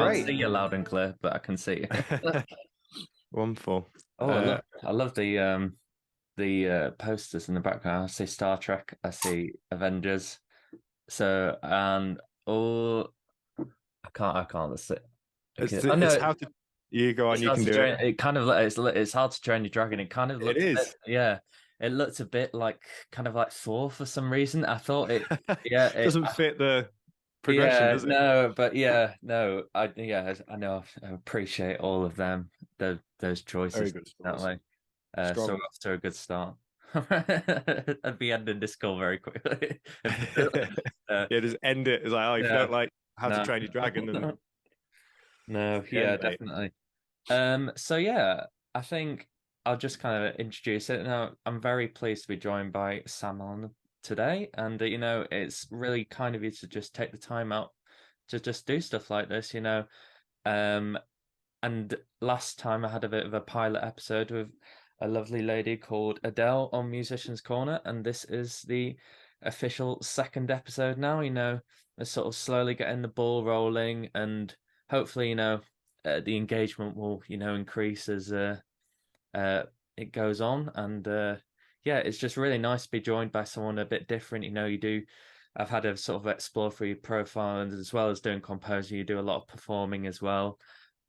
can't great. see you loud and clear, but I can see you. Wonderful. Oh, I love the posters in the background. I see Star Trek, I see Avengers. So and oh, I can't. Let's see. Okay. I It's know how to you go on. it's You hard can to do it. train. It kind of it's hard to train your dragon. It kind of It looks a bit, is. yeah. It looked a bit like kind of like Thor for some reason. I thought it, yeah, Doesn't fit the progression, yeah, does it? no, but yeah, no, I know, I appreciate all of them, those Very choices good that scores. way. So Strong. off to a good start. I'd be ending this call very quickly. uh, Yeah, just end it. It's like, oh, if you no, don't like How to no, Train Your Dragon, then no, the end, yeah, mate. definitely. So yeah, I think I'll just kind of introduce it. Now, I'm very pleased to be joined by Sam on today, and it's really kind of you to just take the time out to just do stuff like this. Um, and last time I had a bit of a pilot episode with a lovely lady called Adele on Musician's Corner, and this is the official second episode now. We're sort of slowly getting the ball rolling, and hopefully, the engagement will, increase as uh, it goes on. And yeah, it's just really nice to be joined by someone a bit different. I've had a sort of explore through your profile, and as well as doing composing, you do a lot of performing as well.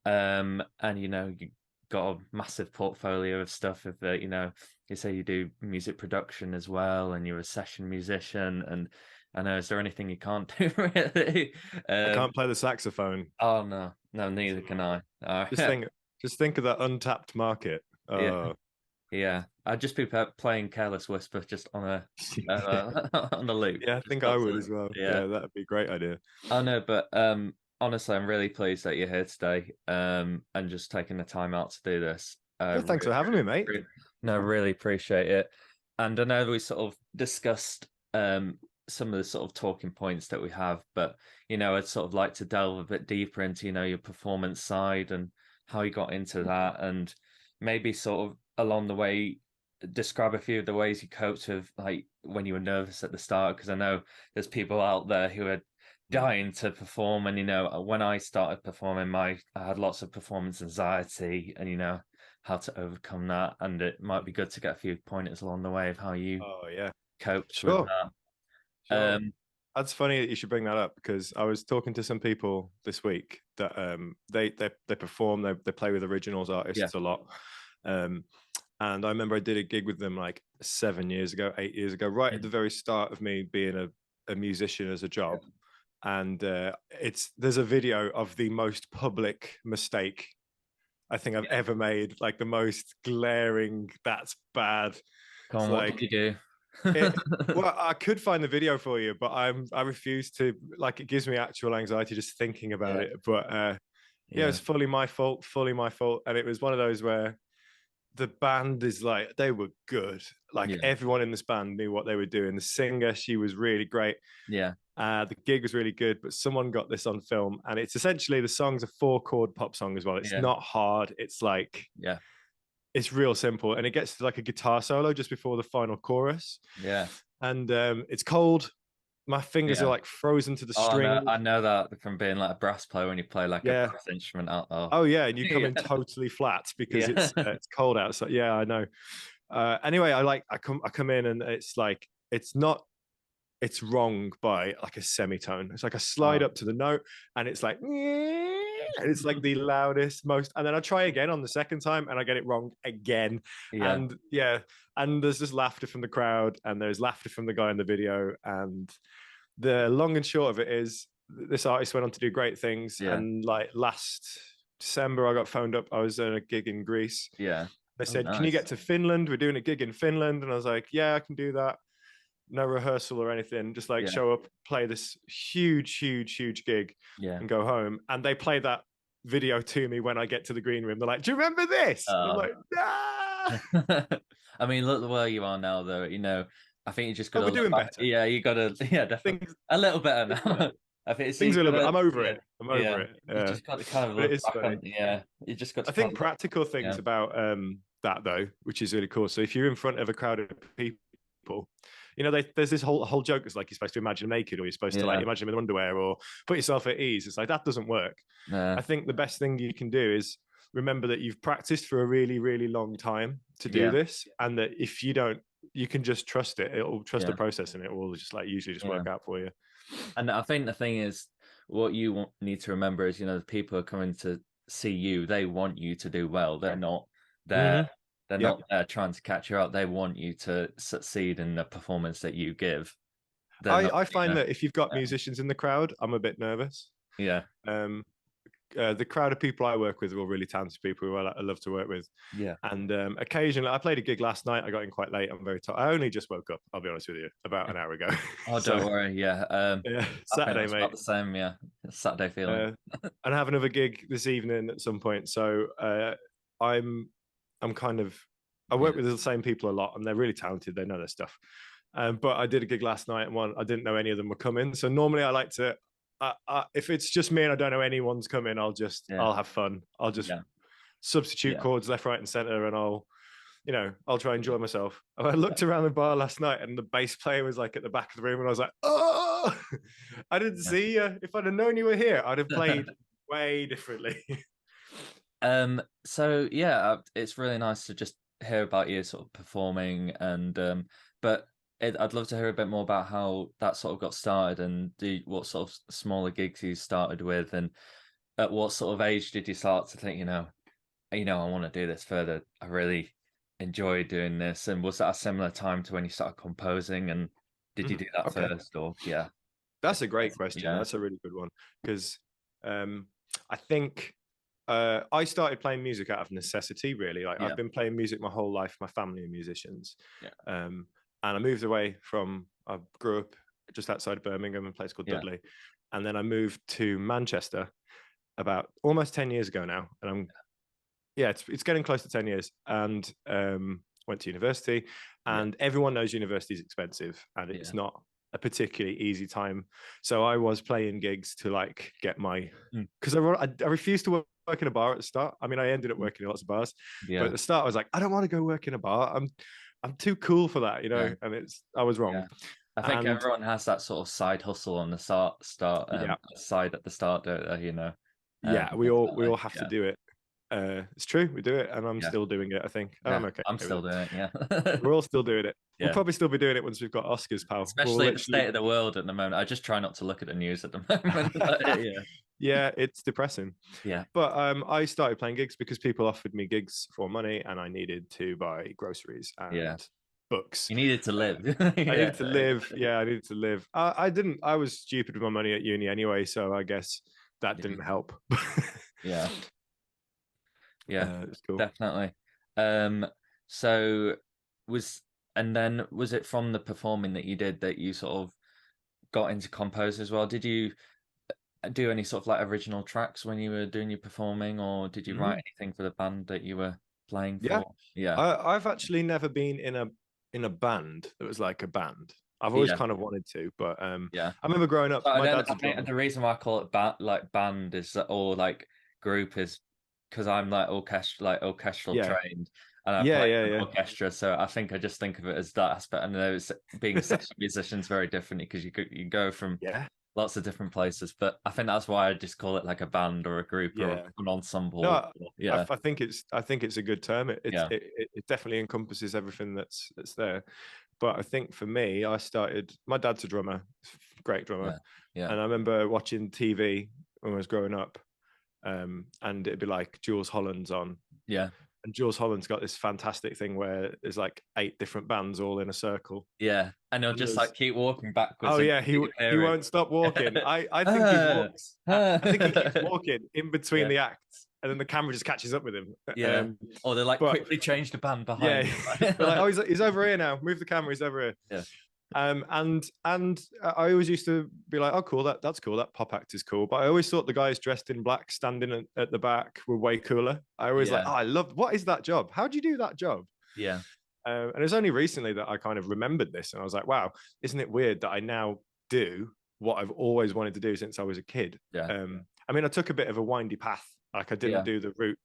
And you got a massive portfolio of stuff. Of you say you do music production as well, and you're a session musician. And I know, is there anything you can't do really? I can't play the saxophone. Oh no, no, neither can I. Just think, just think of that untapped market. Yeah, yeah. I'd just be playing Careless Whisper just on a on a loop. Yeah, I Just think I would constantly. as well. Yeah. Yeah, that'd be a great idea. I know, but honestly, I'm really pleased that you're here today. And just taking the time out to do this. Yeah, thanks for having me, mate. No, really appreciate it. And I know we sort of discussed some of the sort of talking points that we have, but I'd sort of like to delve a bit deeper into your performance side and how you got into that, and maybe sort of along the way describe a few of the ways you coped with, like, when you were nervous at the start, because I know there's people out there who are dying to perform. And when I started performing, I had lots of performance anxiety, and how to overcome that. And it might be good to get a few pointers along the way of how you Oh yeah, coped with sure, that. sure. That's funny that you should bring that up because I was talking to some people this week that they perform, they play with originals Yeah, artists a lot. Um, and I remember I did a gig with them like 7 years ago, 8 years ago, right at the very start of me being a musician as a job. And there's a video of the most public mistake I think I've ever made, like the most glaring, that's bad. come It's on, what did like you do? it, well, I could find the video for you, but I refuse to, like, it gives me actual anxiety just thinking about Yeah, it. But yeah, yeah, it's fully my fault, fully my fault. And it was one of those where the band is like, they were good. Like yeah, everyone in this band knew what they were doing. The singer, she was really great. yeah, The gig was really good, but someone got this on film, and it's essentially the song's a 4 chord pop song as well. It's yeah, not hard. It's like yeah, it's real simple, and it gets to like a guitar solo just before the final chorus, yeah, and it's cold. My fingers are yeah. like frozen to the Oh no, string. I know that from being like a brass player when you play like a Yeah. brass instrument out. Oh, Oh yeah, and you come yeah, in totally flat because yeah, it's cold outside. Yeah, I know. Anyway, I come in and it's like it's wrong by like a semitone. It's like a slide oh, up to the note, and it's like, and it's like the loudest, most. And then I try again on the second time, and I get it wrong again. yeah, And yeah, and there's just laughter from the crowd, and there's laughter from the guy in the video. And the long and short of it is, this artist went on to do great things. yeah, And like last December, I got phoned up. I was at a gig in Greece. yeah. They Oh, said, "Can you get nice. to Finland? We're doing a gig in Finland." And I was like, "Yeah, I can do that." No rehearsal or anything, just like Yeah, show up, play this huge, huge, huge gig yeah. and go home. And they play that video to me when I get to the green room. They're like, "Do you remember this?" And I'm Oh. like, "Nah." I mean, look where you are now, though. I think you just got But to we're look doing back. better. Yeah, you got to. Yeah, definitely Things, a little better things are now. better. I think so. Things You are a got little bit. to. I'm over Yeah, it. I'm over yeah. it. You just got to kind of But it look is back funny. on. Yeah, you just got I to kind think of look. practical things Yeah, about that though, which is really cool. So if you're in front of a crowd of people, people. You know, there's this whole joke that's like you're supposed to imagine them naked, or you're supposed to like Yeah. imagine them in underwear, or put yourself at ease. It's like that doesn't work. I think the best thing you can do is remember that you've practiced for a really, really long time to do Yeah. this, and that if you don't, you can just trust it. It'll trust the Yeah. process, and it will just like usually just Yeah. work out for you. And I think the thing is, what you need to remember is, the people are coming to see you. They want you to do well. They're not there. Mm-hmm. They're Yeah. not there trying to catch you out. They want you to succeed in the performance that you give. They're not, I find that if you've got musicians in the crowd, I'm a bit nervous. yeah, Um, the crowd of people I work with are all really talented people who I love to work with. yeah. And occasionally, I played a gig last night. I got in quite late. I'm very tired. I only just woke up. I'll be honest with you, about an hour ago. Oh, So don't worry. Yeah. yeah, I think Saturday, that's about mate. the same. Yeah. Saturday feeling. And I have another gig this evening at some point. So I'm kind of I Yeah. work with the same people a lot, and they're really talented. They know their stuff. But I did a gig last night, and I didn't know any of them were coming. So normally I like to, if it's just me and I don't know anyone's coming, Yeah. I'll have fun. I'll just Yeah. substitute Yeah. chords left, right, and center, and I'll try and enjoy myself. I looked around the bar last night, and the bass player was like at the back of the room, and I was like, oh, I didn't see you. If I'd have known you were here, I'd have played way differently. So yeah, it's really nice to just hear about you sort of performing, and but I'd love to hear a bit more about how that sort of got started, and what sort of smaller gigs you started with, and at what sort of age did you start to think, I want to do this further. I really enjoy doing this. And was that a similar time to when you started composing? And did you do that Okay, first, or yeah? that's a great question. Yeah. That's a really good one because I think I started playing music out of necessity. Really, like Yeah. I've been playing music my whole life. My family are musicians, Yeah. And I moved away from. I grew up just outside of Birmingham, in a place called Yeah. Dudley, and then I moved to Manchester about almost 10 years ago now, and it's getting close to 10 years, and went to university, and everyone knows university is expensive, and it's not a particularly easy time. So I was playing gigs to like get my, because I refused to work in a bar at the start. I mean, I ended up working in lots of bars, but at the start I was like, I don't want to go work in a bar. I'm too cool for that, and I was wrong. I think And everyone has that sort of side hustle on the start side at the start, don't they? We all Definitely. have to do it. It's true, we do it, and I'm still doing it. I think I'm okay. I'm still doing it. Yeah. We're all still doing it. We'll Yeah. probably still be doing it once we've got Oscars, pal. Especially at the state of the world at the moment. I just try not to look at the news at the moment. Yeah, it's depressing. Yeah. But I started playing gigs because people offered me gigs for money, and I needed to buy groceries and books. You needed to live. I needed to live. Yeah, I needed to live. I didn't. I was stupid with my money at uni anyway, so I guess that didn't help. Yeah. It's cool. Definitely. So was it from the performing that you did that you sort of got into compose as well? Did you do any sort of like original tracks when you were doing your performing, or did you write anything for the band that you were playing for? Yeah. I've actually never been in a band that was like a band. I've always kind of wanted to, but I remember growing up. My dad's a drummer. The reason why I call it band is or like group is because I'm like orchestral trained, and I play in an orchestra, so I think I just think of it as that aspect. And those being session musicians very differently because you go from lots of different places, but I think that's why I just call it like a band or a group or an ensemble. No, I think it's a good term. It definitely encompasses everything that's there. But I think for me, my dad's a drummer, great drummer. And I remember watching TV when I was growing up, and it'd be like Jules Holland's on. Yeah. And Jules Holland's got this fantastic thing where there's like 8 different bands all in a circle. Yeah. And he'll just like keep walking backwards. Oh yeah, he won't stop walking. I think he walks. I think he keeps walking in between the acts, and then the camera just catches up with him. Yeah. Or they quickly change the band behind him. Like, oh, he's over here now. Move the camera. He's over here. Yeah. And I always used to be like, oh, cool, that's cool. That pop act is cool. But I always thought the guys dressed in black standing at the back were way cooler. I always what is that job? How do you do that job? Yeah. And it's only recently that I kind of remembered this, and I was like, wow, isn't it weird that I now do what I've always wanted to do since I was a kid? Yeah. I mean, I took a bit of a windy path. Like I didn't do the route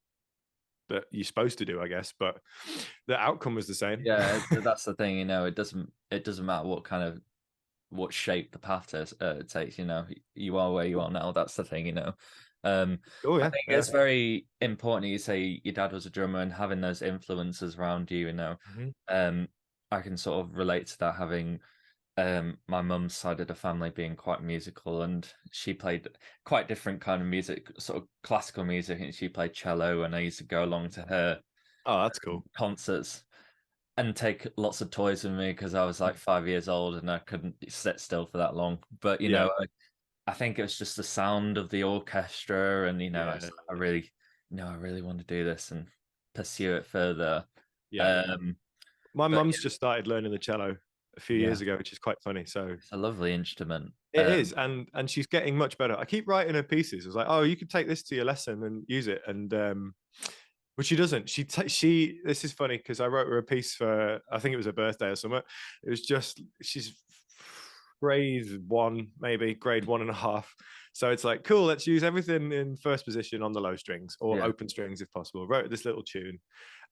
that you're supposed to do, I guess. But the outcome was the same. Yeah, that's the thing, it doesn't matter what shape the path takes, you are where you are now. That's the thing. Oh I yeah, think yeah. it's very important you say your dad was a drummer and having those influences around you. Mhm. Um, I can sort of relate to that having my mum's side of the family being quite musical, and she played quite different kind of music, sort of classical music, and she played cello, and I used to go along to her Oh, that's cool. concerts and take lots of toys with me because I was like 5 years old and I couldn't sit still for that long. But Yeah, I think it was just the sound of the orchestra, and yeah, I really want to do this and pursue it further. yeah. Um, My but mum's just started learning the cello a few yeah, years ago, which is quite funny. So it's a lovely instrument. it is, and she's getting much better. I keep writing her pieces. I was like, oh, you could take this to your lesson and use it, and but she doesn't. She. This is funny because I wrote her a piece for, I think it was her birthday or something. It was just, she's grade 1, maybe grade 1.5. So it's like, cool, let's use everything in first position on the low strings or Yeah, open strings if possible. Wrote this little tune,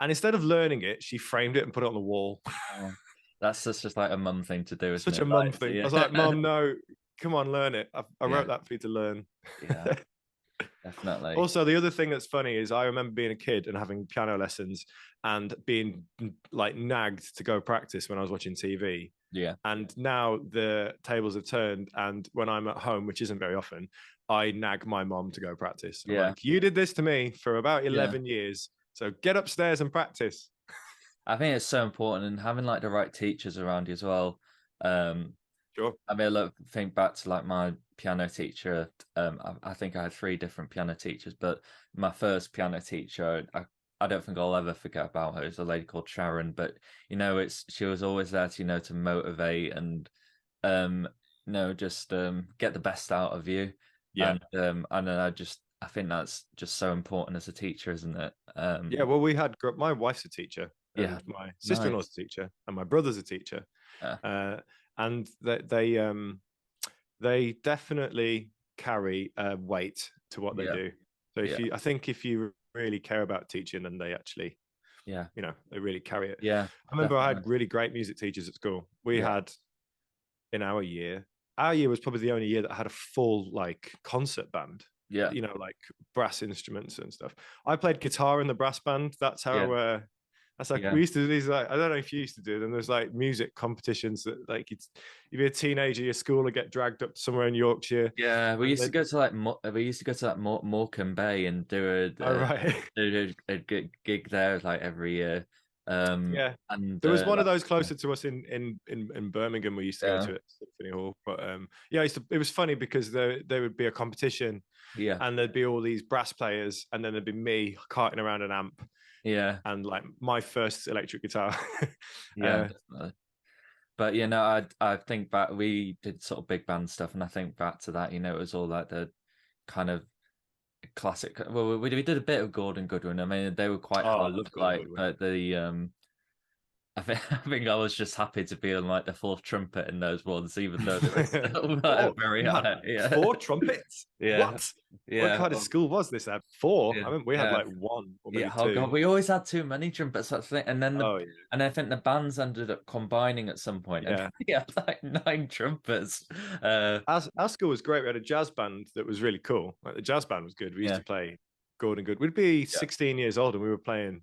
and instead of learning it, she framed it and put it on the wall. oh, that's just like a mum thing to do, isn't Such it? a mum Like, thing. I was like, yeah, Mom, no, come on, learn it. I yeah, wrote that for you to learn. yeah, definitely. Also, the other thing that's funny is I remember being a kid and having piano lessons and being like nagged to go practice when I was watching TV. Yeah, And now the tables have turned, and when I'm at home, which isn't very often, I nag my mom to go practice. I'm yeah, like, you did this to me for about yeah. 11 years, so get upstairs and practice. I think it's so important, and having like the right teachers around you as well. Um, Sure. I mean, look, think back to like my piano teacher. I think I had three different piano teachers, but my first piano teacher, I don't think I'll ever forget about her. It's a lady called Sharon, but she was always there to to motivate and um, just get the best out of you. Yeah. And then I think that's just so important as a teacher, isn't it? Yeah. Well, we had, my wife's a teacher, Yeah, and my sister-in-law's nice. a teacher, and my brother's a teacher. Yeah, Uh, and they definitely carry weight to what they yeah, do. So yeah, I think if you really care about teaching, then they actually, yeah, they really carry it. yeah, I remember I had definitely. really great music teachers at school. We Yeah, had, in our year was probably the only year that had a full like concert band. yeah, Like brass instruments and stuff. I played guitar in the brass band. yeah, That's like, yeah. we used to do these, like, I don't know if you used to do them. There's like music competitions that, like, you'd be a teenager, your school would get dragged up somewhere in Yorkshire, Yeah, we and used to then, go to like we used to go to like Morecambe Bay and oh right. do a gig there like every year. Yeah. And There was one of like, those closer to us in Birmingham we used to go yeah, to at Symphony Hall. But yeah, it was funny because there would be a competition, yeah, and there'd be all these brass players, and then there'd be me carting around an amp yeah, and like my first electric guitar. yeah, uh, definitely. But I think back we did sort of big band stuff, and I think back to that, it was all like the kind of classic. Well, we did a bit of Gordon Goodwin. I mean, they were quite oh, I hard, love Gordon like, Goodwin. but I think I was just happy to be on like the fourth trumpet in those ones, even though they were still Four. very You had high. Yeah, four trumpets? yeah, What? What yeah, kind of school was this at? Four? yeah, I mean, we had yeah, like one or yeah. maybe Oh god, two. we always had too many trumpets. That's the thing. Oh yeah. And I think the bands ended up combining at some point, and Yeah. we had like nine trumpets. Our school was great. We had a jazz band that was really cool. Like, the jazz band was good. We used Yeah, to play Gordon Good. We'd be yeah, 16 years old and we were playing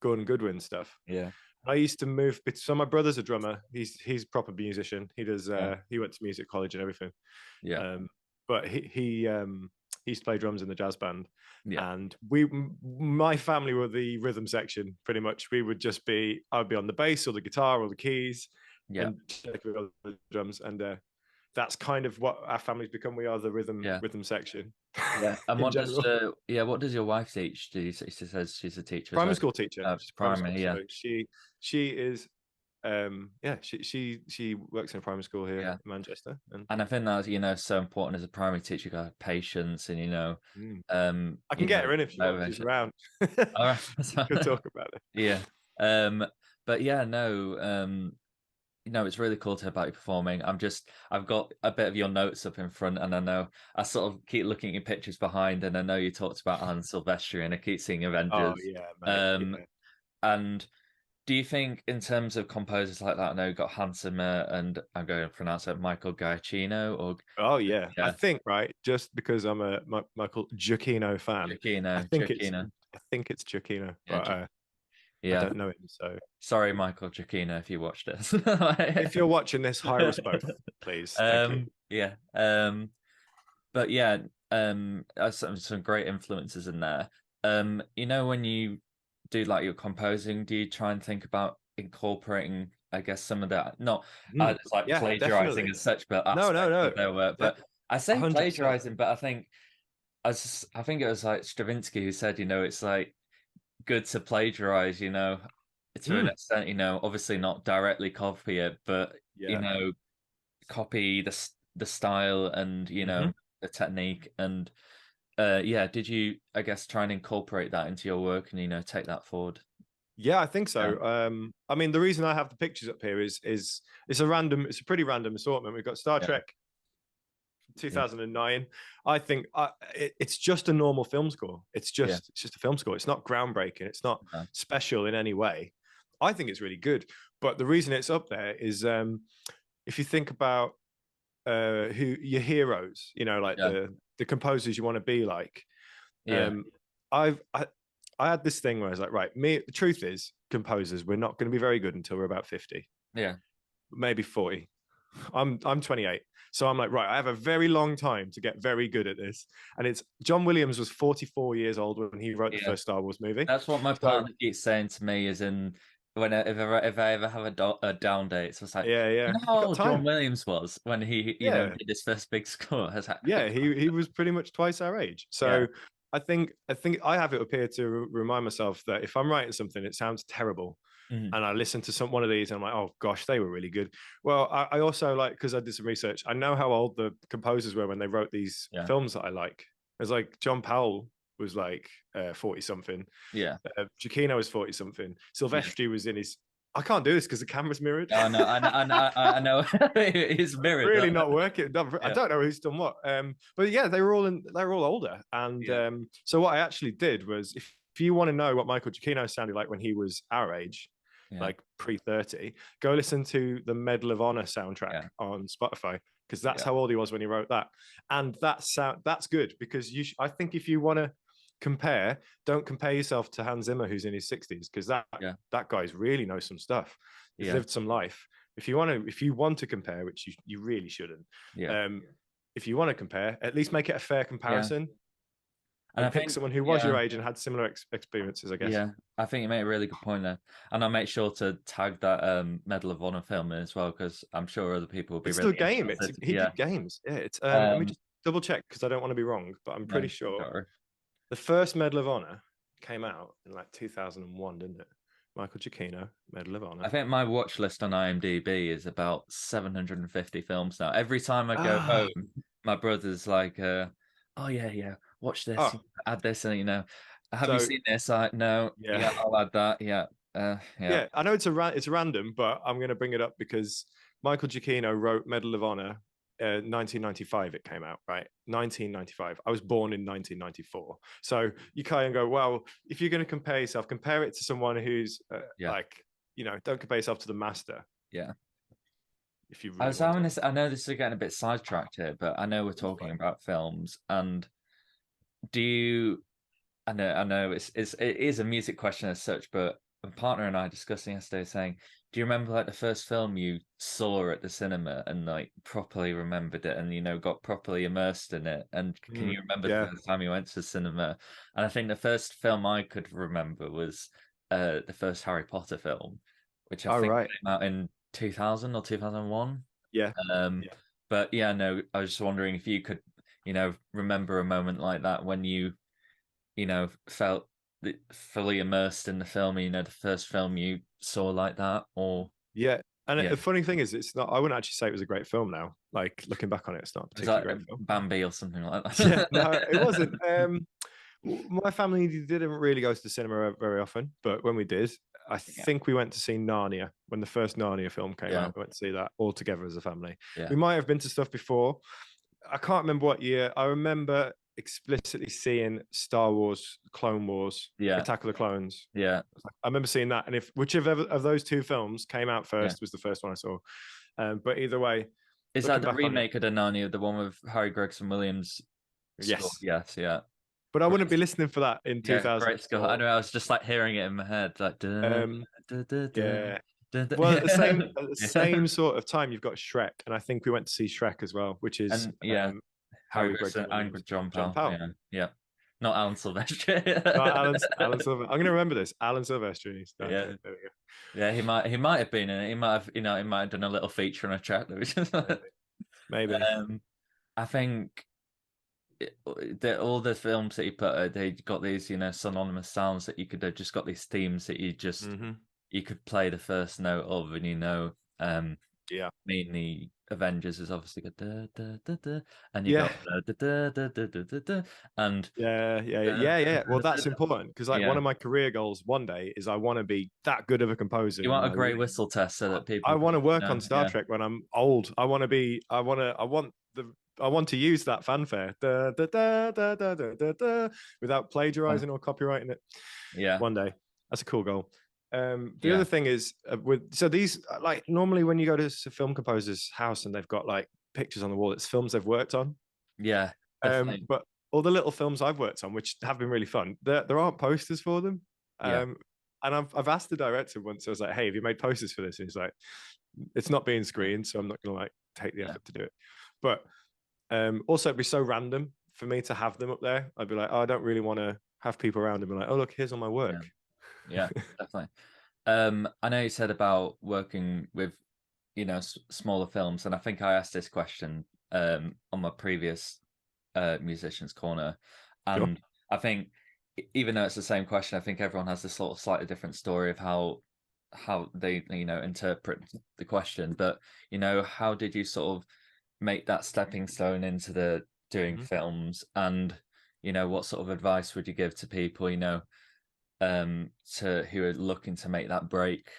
Gordon Goodwin stuff. yeah, I used to move. So my brother's a drummer. He's a proper musician. He does. yeah, He went to music college and everything. yeah, Um, but he used to play drums in the jazz band, yeah, and my family were the rhythm section pretty much. We would just be. I'd be on the bass or the guitar or the keys, yeah, and check with the drums, and that's kind of what our family's become. We are the yeah. rhythm section Yeah, and in general. what does your wife teach? She says she's a teacher as Primary well. school teacher. She's a primary school. Primary, yeah, So she is yeah, she works in a primary school here yeah. in Manchester, and And I think that's so important as a primary teacher. You got to have patience, and mm, I can get her in if you want. She's motivation. around. All right. Could talk about it. Yeah. Um, but yeah, no. it's really cool to hear about you performing. I've got a bit of your notes up in front, and I know I sort of keep looking at your pictures behind, and I know you talked about Alan Silvestri, and I keep seeing Oh Avengers. yeah, mate. Um, Yeah. and do you think, in terms of composers like that, I know you've got Hans Zimmer, and I'm going to pronounce it Michael Giacchino, or Oh yeah. I yeah, think right, just because I'm a Michael Giacchino fan, I think it's Giacchino, I think it's Giacchino, yeah, but I yeah. don't know him. So Sorry, Michael Giacchino, if you watched this. if you're watching this, hire us both, please. Thank you. Yeah. But yeah, some great influences in there. When you do like your composing, do you try and think about incorporating, I guess, some of that, not it's like Yeah, plagiarizing definitely. as such, but No, no, aspects no. of their work. De- But I say 100%. plagiarizing, but I think it was like Stravinsky who said, it's like good to plagiarize, to an Mm, extent, obviously not directly copy it, but yeah. copy the style and Hmm. the technique. And yeah, did you, I guess, try and incorporate that into your work and take that forward? Yeah, I think Yeah, so. I mean, the reason I have the pictures up here is it's a pretty random assortment. We've got Star yeah, Trek yeah, 2009. I think it's just a normal film score. yeah, It's just a film score. It's not groundbreaking. It's not no, special in any way. I think it's really good. But the reason it's up there is if you think about who your heroes, like yeah, the composers you want to be like. yeah, Um, I've I had this thing where I was like, right, me. The truth is, composers, we're not going to be very good until we're about 50, yeah, maybe 40. I'm 28. So I'm like, right, I have a very long time to get very good at this. And it's John Williams was 44 years old when he wrote the yeah. first Star Wars movie. That's what my So partner keeps saying to me, is in if I ever have a down day, it's just like, yeah, yeah, how you got old John time. Williams was when he, Yeah, did his first big score. I was like, yeah, he was pretty much twice our age. yeah, So I think I have it up here to remind myself that if I'm writing something, it sounds terrible, mhm, and I listen to one of these and I'm like, oh gosh, they were really good. Well, I also like, because I did some research, I know how old the composers were when they wrote these yeah, films that I like. It's like John Powell was like 40 something. yeah, Giacchino was 40 something. yeah. Silvestri was in his. I can't do this because the camera's mirrored. Oh no, I know. It's mirrored. Really not working. I Yeah, don't know who's done what. But yeah, they were all older. And yeah, so what I actually did was, if you want to know what Michael Giacchino sounded like when he was our age, yeah, like pre-30, go listen to the Medal of Honor soundtrack yeah, on Spotify, because that's yeah, how old he was when he wrote that. And that's good, because I think if you want to compare, don't compare yourself to Hans Zimmer, who's in his 60s, because yeah, that guy's really knows some stuff. He's yeah, lived some life. If you want to compare, which you really shouldn't, yeah, um, if you want to compare, at least make it a fair yeah. comparison And I and pick think, someone who was yeah, your age and had similar experiences, I guess. yeah, I think you made a really good point there, and I'll make sure to tag that Medal of Honor film in as well, because I'm sure other people will be It's still really a game. interested. He Yeah. did games. Yeah, it's let me Um. just double check because I don't want to be wrong, but I'm pretty No. sure Don't worry. the first Medal of Honor came out in like 2001, didn't it? Michael Giacchino, Medal of I Honor. think my watch list on IMDb is about 750 films now. Every time I go Ah, home, my brother's like, "Oh yeah, yeah, watch this, oh, add this, and have you so seen this?" I no, yeah, yeah, I'll add that. Yeah, yeah, yeah. I know it's random, but I'm going to bring it up because Michael Giacchino wrote Medal of Honor. 1995 it came out, right? 1995. I was born in 1994. So you kind of go, well, if you're going to compare yourself, compare it to someone who's yeah, like, don't compare yourself to the master yeah. if you I really was want having to. this. I know this is getting a bit sidetracked here, but I know we're That's talking fine. about films. And do you? I know it is a music question as such, but my partner and I discussing yesterday, saying, do you remember like the first film you saw at the cinema and like properly remembered it, and got properly immersed in it? And can you remember the Yeah. first time you went to the cinema? And I think the first film I could remember was the first Harry Potter film, which I All think right. came out in 2000 or 2001. Yeah. Um, Yeah. but yeah, no, I was just wondering if you could, remember a moment like that when felt fully immersed in the film, the first film you saw like that, or Yeah. And yeah, the funny thing is, it's not. I wouldn't actually say it was a great film now. Like looking back on it, it's not a was particularly that great film. Bambi or something like Yeah. No, it that? wasn't. My family didn't really go to the cinema very often, but when we did, I Yeah. think we went to see Narnia when the first Narnia film came Yeah. out. We went to see that all together as a family. Yeah. We might have been to stuff before. I can't remember what year. I remember explicitly seeing Star Wars, Clone Wars, Yeah. Attack of the Clones. Yeah. I remember seeing that, and if whichever of those two films came out Yeah. first was the first one I saw. But either way, Is that looking the back on it, remake of the Narnia, the one with Harry Gregson Williams score? yes. Yes, yeah. But I wouldn't Great. be listening for that in Yeah, great score. I 2004. know, I was just like hearing it in my head, like da, Um, da, da, da, yeah. da, da. Well, Yeah. at the Yeah. same sort of time, you've got Shrek, and I think we went to see Shrek as well, which is And yeah, Harry Harry Gregson Gregson Williams, and John John Powell. Powell. Yeah, yeah. Not Alan Silvestri. No, Alan Silver. I'm going to remember this. Alan Silvestri. Okay, Yeah. there we go. Yeah, he might have been in it. He might have, he might have done a little feature on a track that was just Maybe. I think all the films that he put they got these, synonymous sounds that you could have just got these themes that Mm-hmm. you could play the first note of, and Yeah. I mean the Avengers is obviously got da, da, da, da, and you Yeah. got da, da, da, da, da, da, da, and Yeah. Well, that's important because like one yeah, of my career goals one day is I want to be that good of a composer. you You want a know, great whistle test so that I people want to can, work on Star yeah, Trek when I'm old. I want to be. I want to use that fanfare da, da, da, da, da, da, da, da, without plagiarizing or copyrighting it. yeah, One day, that's a cool goal. The yeah, other thing is these like normally when you go to a film composer's house and they've got like pictures on the wall, it's films they've worked on. yeah, definitely, But all the little films I've worked on, which have been really fun, there aren't posters for them. yeah, And I've asked the director once. I was like, "Hey, have you made posters for this?" And he's like, "It's not being screened, so I'm not going to like take the yeah, effort to do it." But also, it'd be so random for me to have them up there. I'd be like, "Oh, I don't really want to have people around and be like, oh, look, here's all my yeah, work." yeah, definitely. I know you said about working with, smaller films, and I think I asked this question on my previous musicians corner, Sure. and I think even though it's the same question, I think everyone has this sort of slightly different story of how they interpret the question. But how did you sort of make that stepping stone into the doing Mhm. films, and what sort of advice would you give to people to who are looking to make that break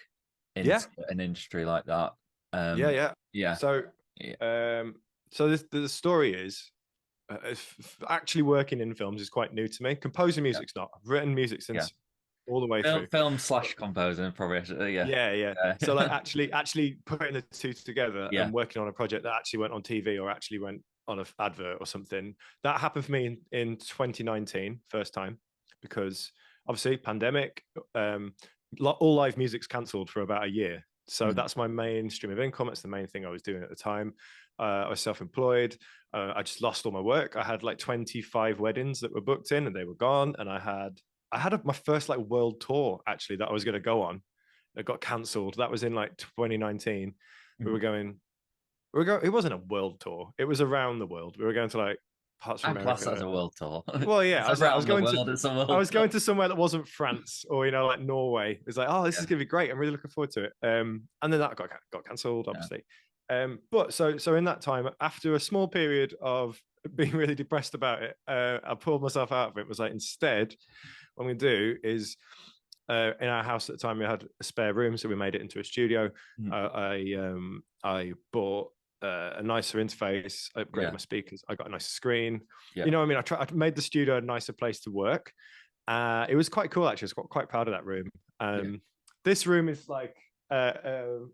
Yeah. into an industry like that? Yeah. Yeah, So, yeah, the story is actually working in films is quite new to me. Composing yeah, music's not. I've written music yeah. since all the way through. Film slash composing, probably. Yeah, Yeah. So like actually putting the two together yeah, and working on a project that actually went on TV or actually went on an advert or something. That happened for me in 2019, first time, because obviously pandemic, all live music's cancelled for about a year. So mm, that's my main stream of income. It's the main thing I was doing at the time. I was self-employed. I just lost all my work. I had like 25 weddings that were booked in and they were gone. And I had my first like world tour actually that I was going to go on. It got cancelled. That was in like 2019. We mm. were going. It wasn't a world tour. It was around the world. We were going to like parts of I class that as America. a world tour. Well, yeah, It's I was like, around the world. It's a I world was tour. going to somewhere that wasn't France or like Norway. It's like, oh, this Yeah, is gonna be great. I'm really looking forward to it. And then that got cancelled, yeah, obviously. But so in that time, after a small period of being really depressed about it, I pulled myself out of it. It was like, instead, what I'm gonna do is in our house at the time we had a spare room, so we made it into a studio. mm, I bought a nicer interface. I upgraded yeah, my speakers. I got a nicer screen. yeah, You know what I mean? I made the studio a nicer place to work. It was quite cool actually. I was quite proud of that room. yeah, This room is like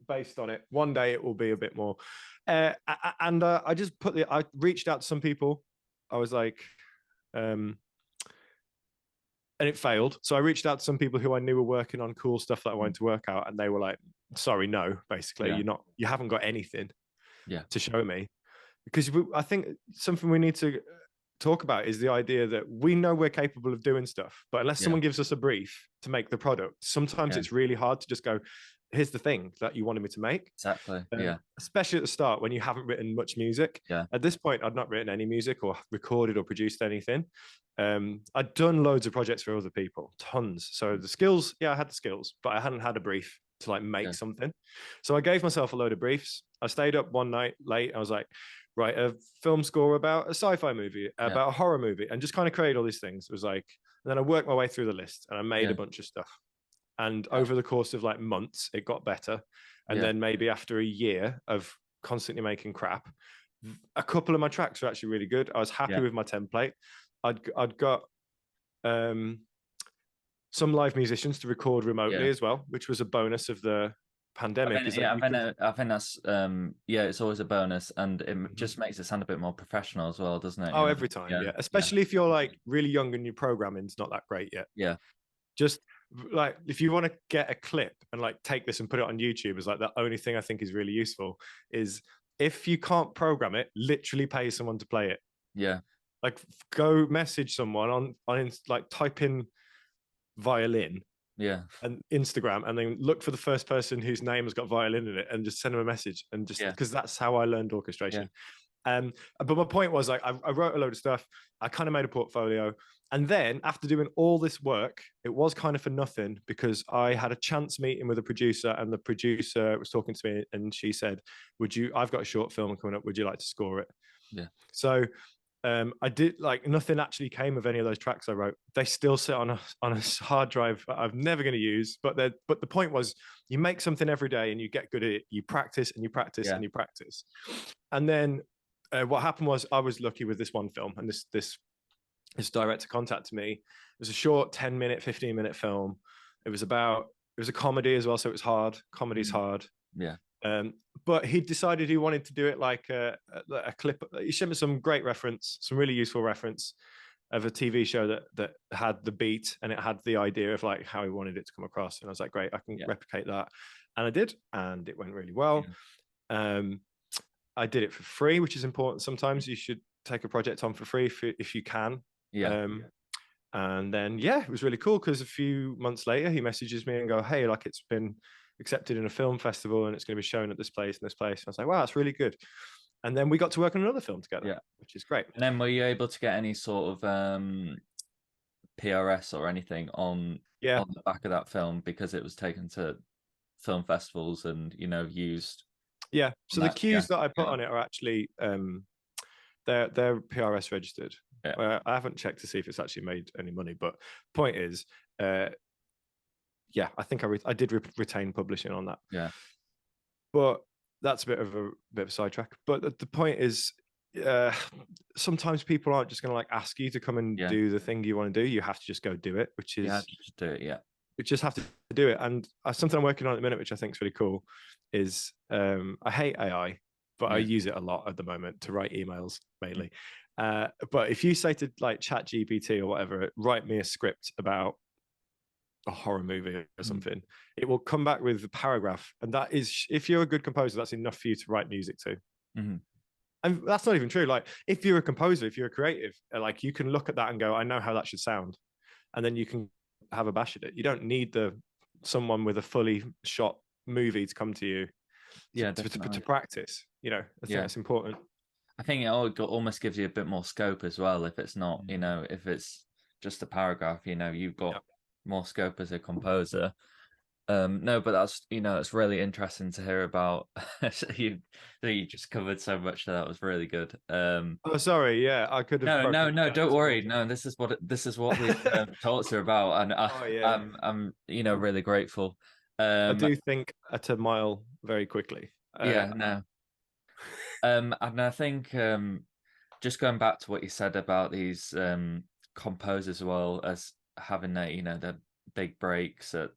based on it. One day it will be a bit more. I reached out to some people. I was like, and it failed. So I reached out to some people who I knew were working on cool stuff that I wanted mm, to work out, and they were like, "Sorry, no. Basically, yeah, you haven't got anything yeah, to show me." Because I think something we need to talk about is the idea that we know we're capable of doing stuff, but unless yeah, someone gives us a brief to make the product, sometimes yeah, it's really hard to just go, "Here's the thing that you wanted me to make." exactly. Yeah, Especially at the start when you haven't written much music. yeah, At this point, I'd not written any music or recorded or produced anything. I'd done loads of projects for other people, tons. So the skills, yeah, I had the skills, but I hadn't had a brief to like make yeah, something. So I gave myself a load of briefs. I stayed up one night late. I was like, write a film score about a sci-fi movie, yeah, about a horror movie, and just kind of create all these things. It was like, and then I worked my way through the list and I made yeah, a bunch of stuff. And over the course of like months, it got better. And then maybe after a year of constantly making crap, a couple of my tracks were actually really good. I was happy with my template. I'd got some live musicians to record remotely as well, which was a bonus of the pandemic. I think that's it's always a bonus, and it just makes it sound a bit more professional as well, doesn't it? Oh, every time, especially if you're like really young and your programming's not that great yet. Just like if you want to get a clip and like take this and put it on YouTube, is like the only thing I think is really useful. Is if you can't program it, literally pay someone to play it. Like go message someone on like type in violin and Instagram, and then look for the first person whose name has got violin in it and just send them a message, and just because that's how I learned orchestration. But my point was, like, I wrote a load of stuff. I kind of made a portfolio, and then after doing all this work, it was kind of for nothing, because I had a chance meeting with a producer, and the producer was talking to me, and she said, I've got a short film coming up, would you like to score it? So I did, like, nothing actually came of any of those tracks I wrote. They still sit on a hard drive I'm never going to use. But the point was, you make something every day and you get good at it. You practice and you practice and you practice. And then what happened was, I was lucky with this one film, and this director contacted me. It was a short 10-minute, 15-minute film. It was a comedy as well, so it was hard. Comedy's hard. But he decided he wanted to do it like a clip. He showed me some great reference, some really useful reference of a TV show that had the beat, and it had the idea of like how he wanted it to come across. And I was like, great, I can replicate that. And I did, and it went really well. I did it for free, which is important. Sometimes you should take a project on for free if you can. And then it was really cool, because a few months later he messages me and go, hey, like, it's been accepted in a film festival and it's going to be shown at this place and this place. And I was like, wow, that's really good. And then we got to work on another film together, which is great. And then were you able to get any sort of PRS or anything on the back of that film, because it was taken to film festivals and used? So the cues that I put on it are actually they're PRS registered. I haven't checked to see if it's actually made any money, but point is, I think I did retain publishing on that. But that's a bit of a sidetrack. But the point is, sometimes people aren't just going to like ask you to come and do the thing you want to do. You have to just go do it, which is you have to just do it. You just have to do it. And something I'm working on at the minute, which I think is really cool, is I hate AI, but I use it a lot at the moment to write emails mainly. But if you say to like Chat GPT or whatever, write me a script about a horror movie or something, it will come back with a paragraph, and that is, if you're a good composer, that's enough for you to write music to. And that's not even true. Like, if you're a composer, if you're a creative, like, you can look at that and go, I know how that should sound, and then you can have a bash at it. You don't need someone with a fully shot movie to come to you to practice. I think that's important. I think it almost gives you a bit more scope as well. If it's not, if it's just a paragraph, you've got more scope as a composer. No, but that's it's really interesting to hear about. you just covered so much that was really good. Oh, sorry, I could have. No, don't worry. No, this is what we talked to about, and I'm really grateful. I do think at a mile very quickly. And I think just going back to what you said about these composers, as well as having their big breaks at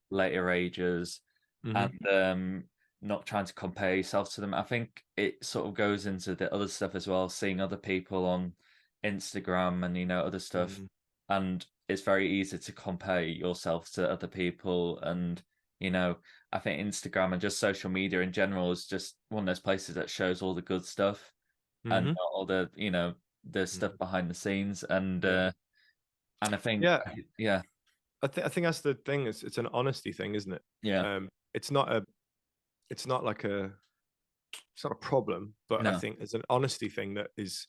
later ages, and not trying to compare yourself to them. I think it sort of goes into the other stuff as well, seeing other people on Instagram and other stuff, and it's very easy to compare yourself to other people. And I think Instagram and just social media in general is just one of those places that shows all the good stuff and not all the the stuff behind the scenes. And I think I think that's the thing. It's an honesty thing, isn't it? It's not a problem, but I think it's an honesty thing that is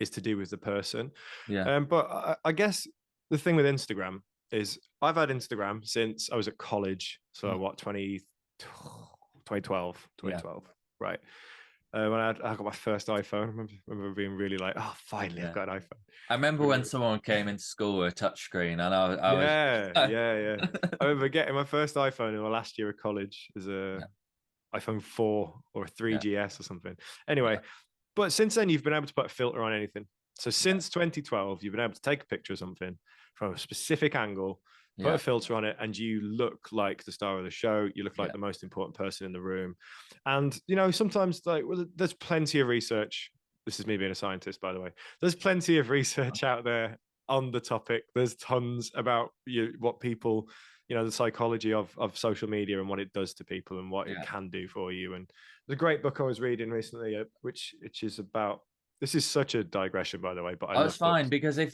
to do with the person. But I guess the thing with Instagram is, I've had Instagram since I was at college. So what, 2012, right? when I got my first iPhone. I remember being really like, oh, finally, I've Yeah. got an iPhone. I remember when Remember- someone came into school with a touchscreen, and I was Yeah, yeah, yeah. I remember getting my first iPhone in my last year of college as a yeah, iPhone 4 or a yeah, 3GS or something. yeah, Anyway, but since then, you've been able to put a filter on anything. So yeah, since 2012, you've been able to take a picture of something from a specific angle, put a yeah, filter on it, and you look like the star of the show. You look like yeah, the most important person in the room. And, sometimes, like, well, there's plenty of research. This is me being a scientist, by the way. There's plenty of research out there on the topic. There's tons about what people, the psychology of social media and what it does to people and what it yeah. can do for you. And the great book I was reading recently, which is about. This is such a digression, by the way, but I Oh, it's love fine books. because if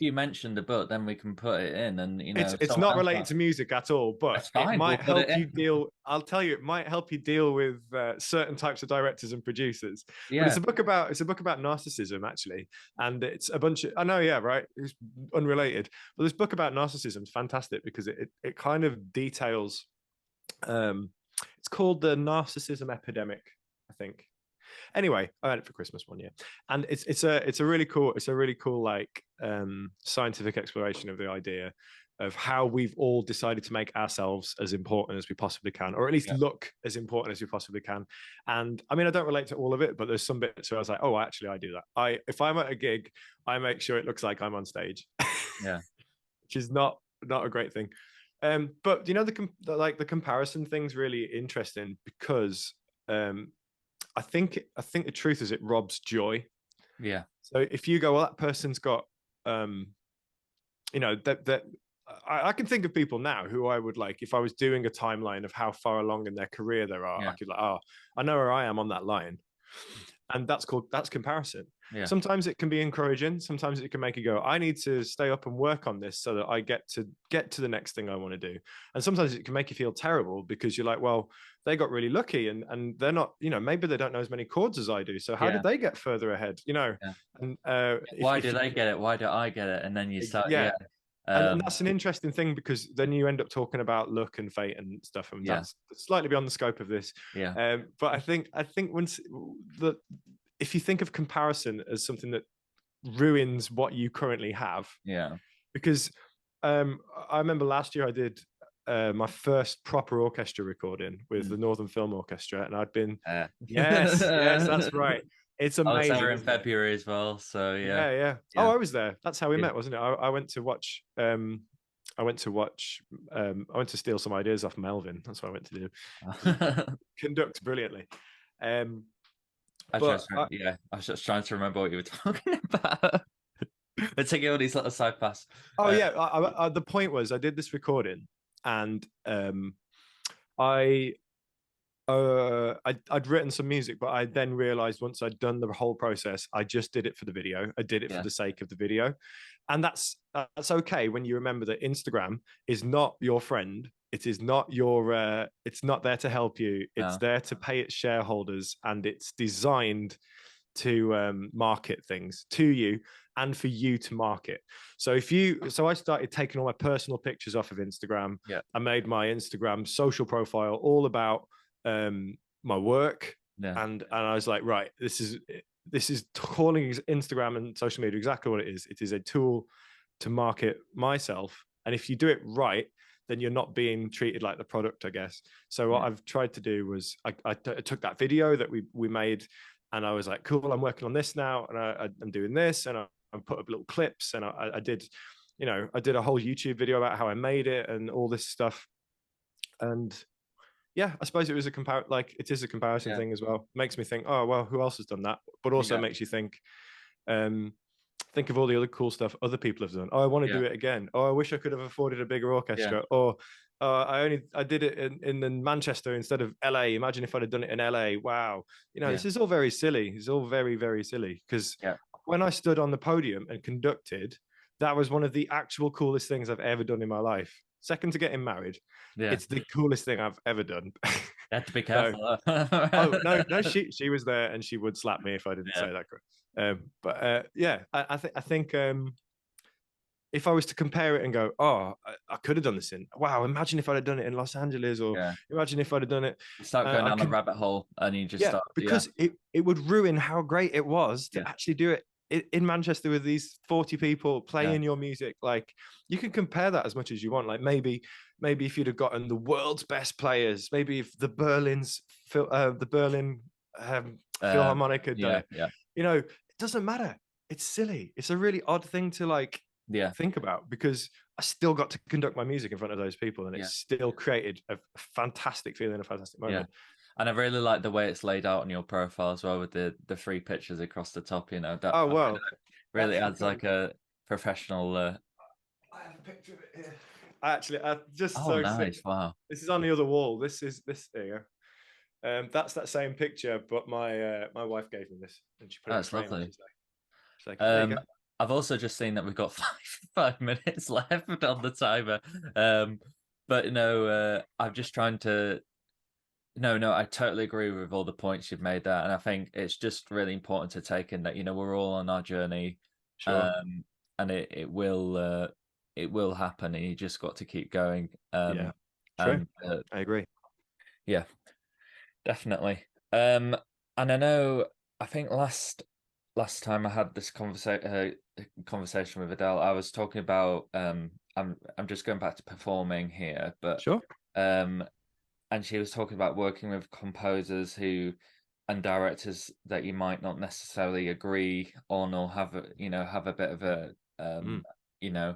you mention the book, then we can put it in, and It's someone not else related might. to music at all, but That's it fine. We'll might put it help you in. deal. I'll tell you, it might help you deal with certain types of directors and producers. But Yeah, it's a book about narcissism, actually, and it's a bunch of. I know, yeah, right. It's unrelated, but this book about narcissism is fantastic because it kind of details. Um, it's called the narcissism epidemic, I think. Anyway, I had it for Christmas one year, and it's a really cool like scientific exploration of the idea of how we've all decided to make ourselves as important as we possibly can, or at least yeah, look as important as we possibly can. And I mean, I don't relate to all of it, but there's some bits where I was like, oh, actually, I do that. If I'm at a gig, I make sure it looks like I'm on stage, yeah, which is not a great thing. But the comparison thing's really interesting because um, I think the truth is it robs joy. yeah, So if you go, well, that person's got, um, that I can think of people now who I would like if I was doing a timeline of how far along in their career there are. I yeah, could like, oh, I know where I am on that line, and that's comparison. yeah, Sometimes it can be encouraging. Sometimes it can make you go, I need to stay up and work on this so that I get to the next thing I want to do. And sometimes it can make you feel terrible because you're like, well, they got really lucky and they're not, maybe they don't know as many chords as I do. So how did yeah, they get further ahead? yeah. And Why if do you they get it? Why do I get it? And then you start, yeah, yeah, and um, that's an interesting thing because then you end up talking about luck and fate and stuff, and yeah, that's slightly beyond the scope of this. yeah, But I think once the if you think of comparison as something that ruins what you currently have, yeah, because I remember last year I did my first proper orchestra recording with mm, the Northern Film Orchestra, and I'd been yeah. yes, that's right. It's I was amazing, there in isn't it? February as well, so yeah, Yeah, yeah. Oh, yeah, I was there. That's how we yeah. met, wasn't it? I went to watch. I went to watch. I went to steal some ideas off Melvin. That's what I went to do. He conducts brilliantly. Um, but I was just trying to remember what you were talking about. But taking all these little side paths. oh yeah, the point was I did this recording, and I I'd written some music, but I then realized once I'd done the whole process, I just did it for the video. I did it for Yeah, the sake of the video, and that's okay when you remember that Instagram is not your friend. It is not your. It's not there to help you. It's no, there to pay its shareholders, and it's designed to market things to you and for you to market. So I started taking all my personal pictures off of Instagram. yeah, I made my Instagram social profile all about my work, yeah, and I was like, right, this is calling Instagram and social media exactly what it is. It is a tool to market myself, and if you do it right, then you're not being treated like the product, I guess. So what yeah, I've tried to do was I took that video that we made, and I was like, cool, I'm working on this now, and I'm doing this, and I put up little clips, and I did, I did a whole YouTube video about how I made it and all this stuff, and yeah, I suppose it is a comparison yeah, thing as well. Makes me think, oh well, who else has done that? But also yeah, makes you um, think of all the other cool stuff other people have done. Oh, I want to yeah, do it again. Oh, I wish I could have afforded a bigger yeah, orchestra. Or I did it in Manchester instead of LA. Imagine if I'd have done it in LA. Wow, yeah, this is all very silly. It's all very very silly because yeah, when I stood on the podium and conducted, that was one of the actual coolest things I've ever done in my life. Second to getting married, yeah. it's the coolest thing I've ever done. You have to be No, careful. oh no, no, she was there and she would slap me if I didn't Yeah, say that correct. But yeah, I think if I was to compare it and go, oh, I could have done this wow, imagine if I'd have done it in Los Angeles, or Yeah. imagine if I'd have done it. You start going I down the could, rabbit hole and you just yeah, start, yeah, because it would ruin how great it was to yeah, actually do it in Manchester with these 40 people yeah, playing your music. Like, you can compare that as much as you want. Like, maybe if you'd have gotten the world's best players, maybe if the Berlin Philharmonic had done yeah, it, yeah, it doesn't matter. It's silly. It's a really odd thing to like yeah, think about, because I still got to conduct my music in front of those people, and it yeah, still created a fantastic feeling, a fantastic yeah. moment. And I really like the way it's laid out on your profile as well, with the three pictures across the top. That Oh I don't know, well, really actually adds like a professional. I have a picture of it here. I just Oh, so sick. nice! Wow, This is on the other wall. This. There you go. That's that same picture, but my wife gave me this, and she put it in a that's frame. And lovely. she's like, there you Um, go. I've also just seen that we've got 5 minutes left on the timer. Um, but I'm just trying to. No, no, I totally agree with all the points you've made there, and I think it's just really important to take in that we're all on our journey, Sure. um, and it will happen, and you just got to keep going. Yeah. True. And I agree. yeah, definitely. And I know, I think last time I had this conversation with Adele, I was talking about I'm just going back to performing here, but Sure. um and she was talking about working with composers who and directors that you might not necessarily agree on, or have a bit of a Mm. you know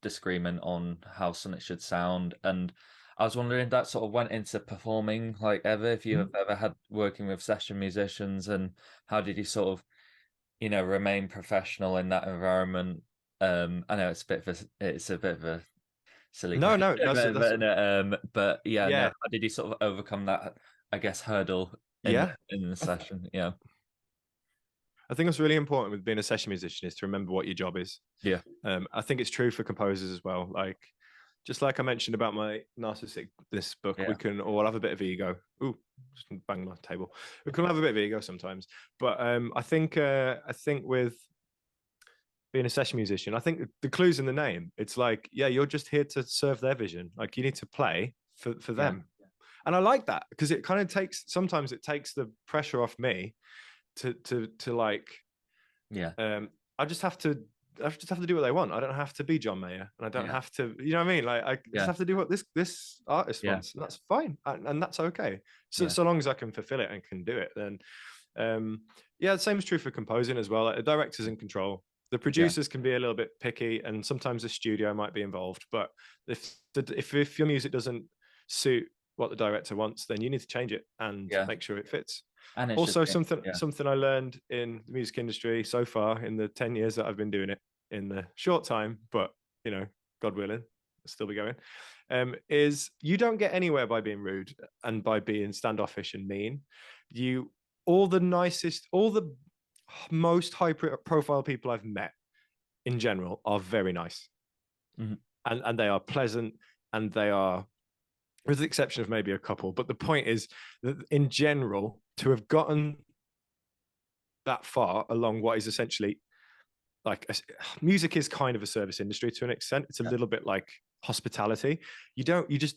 disagreement on how something should sound. And I was wondering if that sort of went into performing, like, ever, if you have Mm. ever had working with session musicians, and how did you sort of remain professional in that environment. I know it's a bit of a silly No, question, no, that's but yeah, no, yeah, how did you sort of overcome that, I guess, hurdle in yeah. the I, th- session? Yeah, I think what's really important with being a session musician is to remember what your job is. yeah, I think it's true for composers as well. Like, just like I mentioned about my narcissistic this book, we yeah, can all have a bit of ego. Ooh, just bang my table. We can have a bit of ego sometimes, but I think with being a session musician, I think the clue's in the name. It's like, yeah, you're just here to serve their vision. Like, you need to play for yeah, them, and I like that, because it kind of sometimes it takes the pressure off me to like yeah, I just have to do what they want. I don't have to be John Mayer, and I don't yeah, have to, you know what I mean? Like, I just yeah, have to do what this artist yeah, wants, and that's fine, and that's okay. So yeah, so long as I can fulfill it and can do it, then yeah, the same is true for composing as well. Like, the director's in control. The yeah, producers can be a little bit picky, and sometimes the studio might be involved. But if your music doesn't suit what the director wants, then you need to change it and yeah. make sure it fits. And it's just, Also, something yeah, something I learned in the music industry so far in the 10 years that I've been doing it, in the short time, but God willing, I'll still be going, is you don't get anywhere by being rude and by being standoffish and mean. You all the most high profile people I've met in general are very nice, mhm, and they are pleasant, and they are, with the exception of maybe a couple. But the point is that in general, to have gotten that far along what is essentially like music is kind of a service industry to an extent. It's a yeah, little bit like hospitality. You just,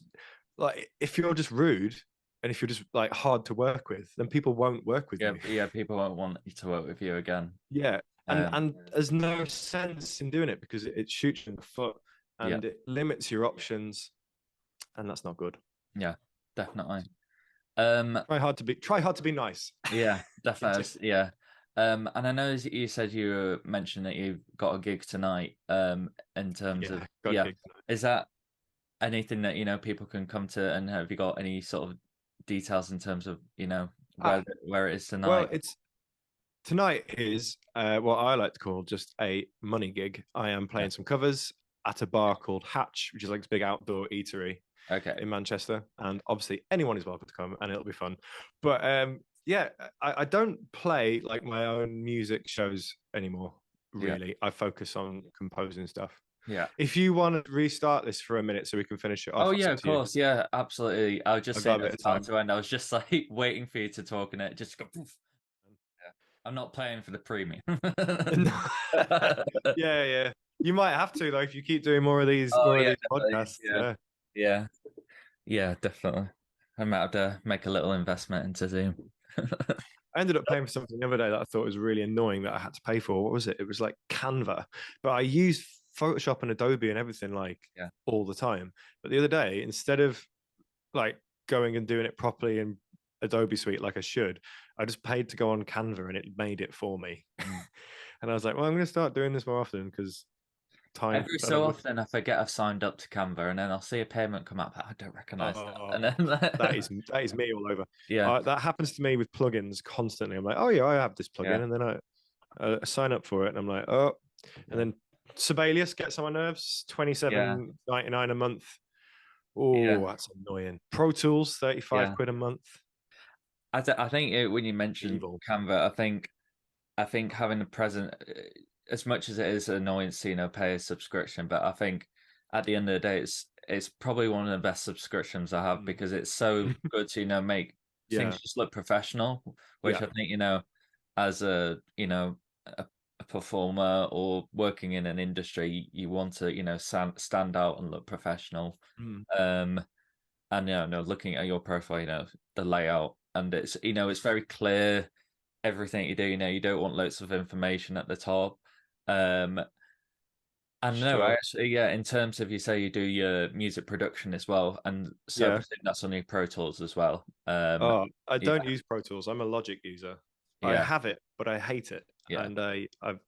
like, if you're just rude and if you're just like hard to work with, then people won't work with yeah, you. yeah. People won't want you to work with you again. Yeah. and Um, and there's no sense in doing it, because it shoots you in the foot yeah, and it limits your options, and that's not good. yeah, definitely. Um, Try hard to be nice. Yeah, definitely. Yeah. And I know you said you mentioned that you've got a gig tonight. In terms of, Yeah, got a yeah, gig. is that anything that people can come to? And have you got any sort of details in terms of uh, where it is well, tonight? it's tonight is what I like to call just a money gig. I am Yeah. playing some covers at a bar called Hatch, which is like this big outdoor eatery Okay. in Manchester, and obviously anyone is welcome to come, and it'll be fun. But yeah, I don't play like my own music shows anymore. Yeah. Really, I focus on composing stuff. Yeah. If you want to restart this for a minute so we can finish it Oh off, that's yeah, up of to you. course. Yeah, absolutely. I was just I've got saying a it bit was of about time. to end. I was just like waiting for you to talk, and it just go poof. Yeah. I'm not paying for the premium. Yeah, yeah. You might have to though if you keep doing Oh more of yeah, these definitely. podcasts. Yeah, Yeah. yeah, yeah, definitely. I might have to make a little investment into Zoom. I ended up paying for something the other day that I thought was really annoying that I had to pay for. What was it? It was like Canva, but I use Photoshop and Adobe and everything like Yeah. all the time. But the other day, instead of like going and doing it properly in Adobe Suite like I should, I just paid to go on Canva and it made it for me. Mm. And I was like, well, I'm going to start doing this more often because time. Every And I so would. often, I forget I've signed up to Canva, and then I'll see a payment come up. I don't recognize that, and Oh, that then is me all over. yeah, That happens to me with plugins constantly. I'm like, oh yeah, I have this yeah, plugin, and then I sign up for it, and I'm like, oh, and yeah, then Sibelius gets on my nerves. yeah, 27.99 a month. yeah, Oh, that's annoying. Pro Tools, 35 yeah. quid a month. I think when you mentioned Evil. Canva, I think having a present, as much as it is annoying to pay a subscription, but I think at the end of the day, it's probably one of the best subscriptions I have Mm. because it's so good to make Yeah, things just look professional, which yeah. I think as a performer or working in an industry, you want to stand out and look professional. Mm. Um, and no, looking at your profile, the layout, and it's very clear everything you do. You don't want loads of information at the top. Um, and no, I Sure. actually, yeah, in terms of you say you do your music production as well, and so I Yeah. presume that's on your Pro Tools as well. Oh, I Yeah, don't use Pro Tools. I'm a Logic user. I yeah, have it, but I hate it. yeah, And I've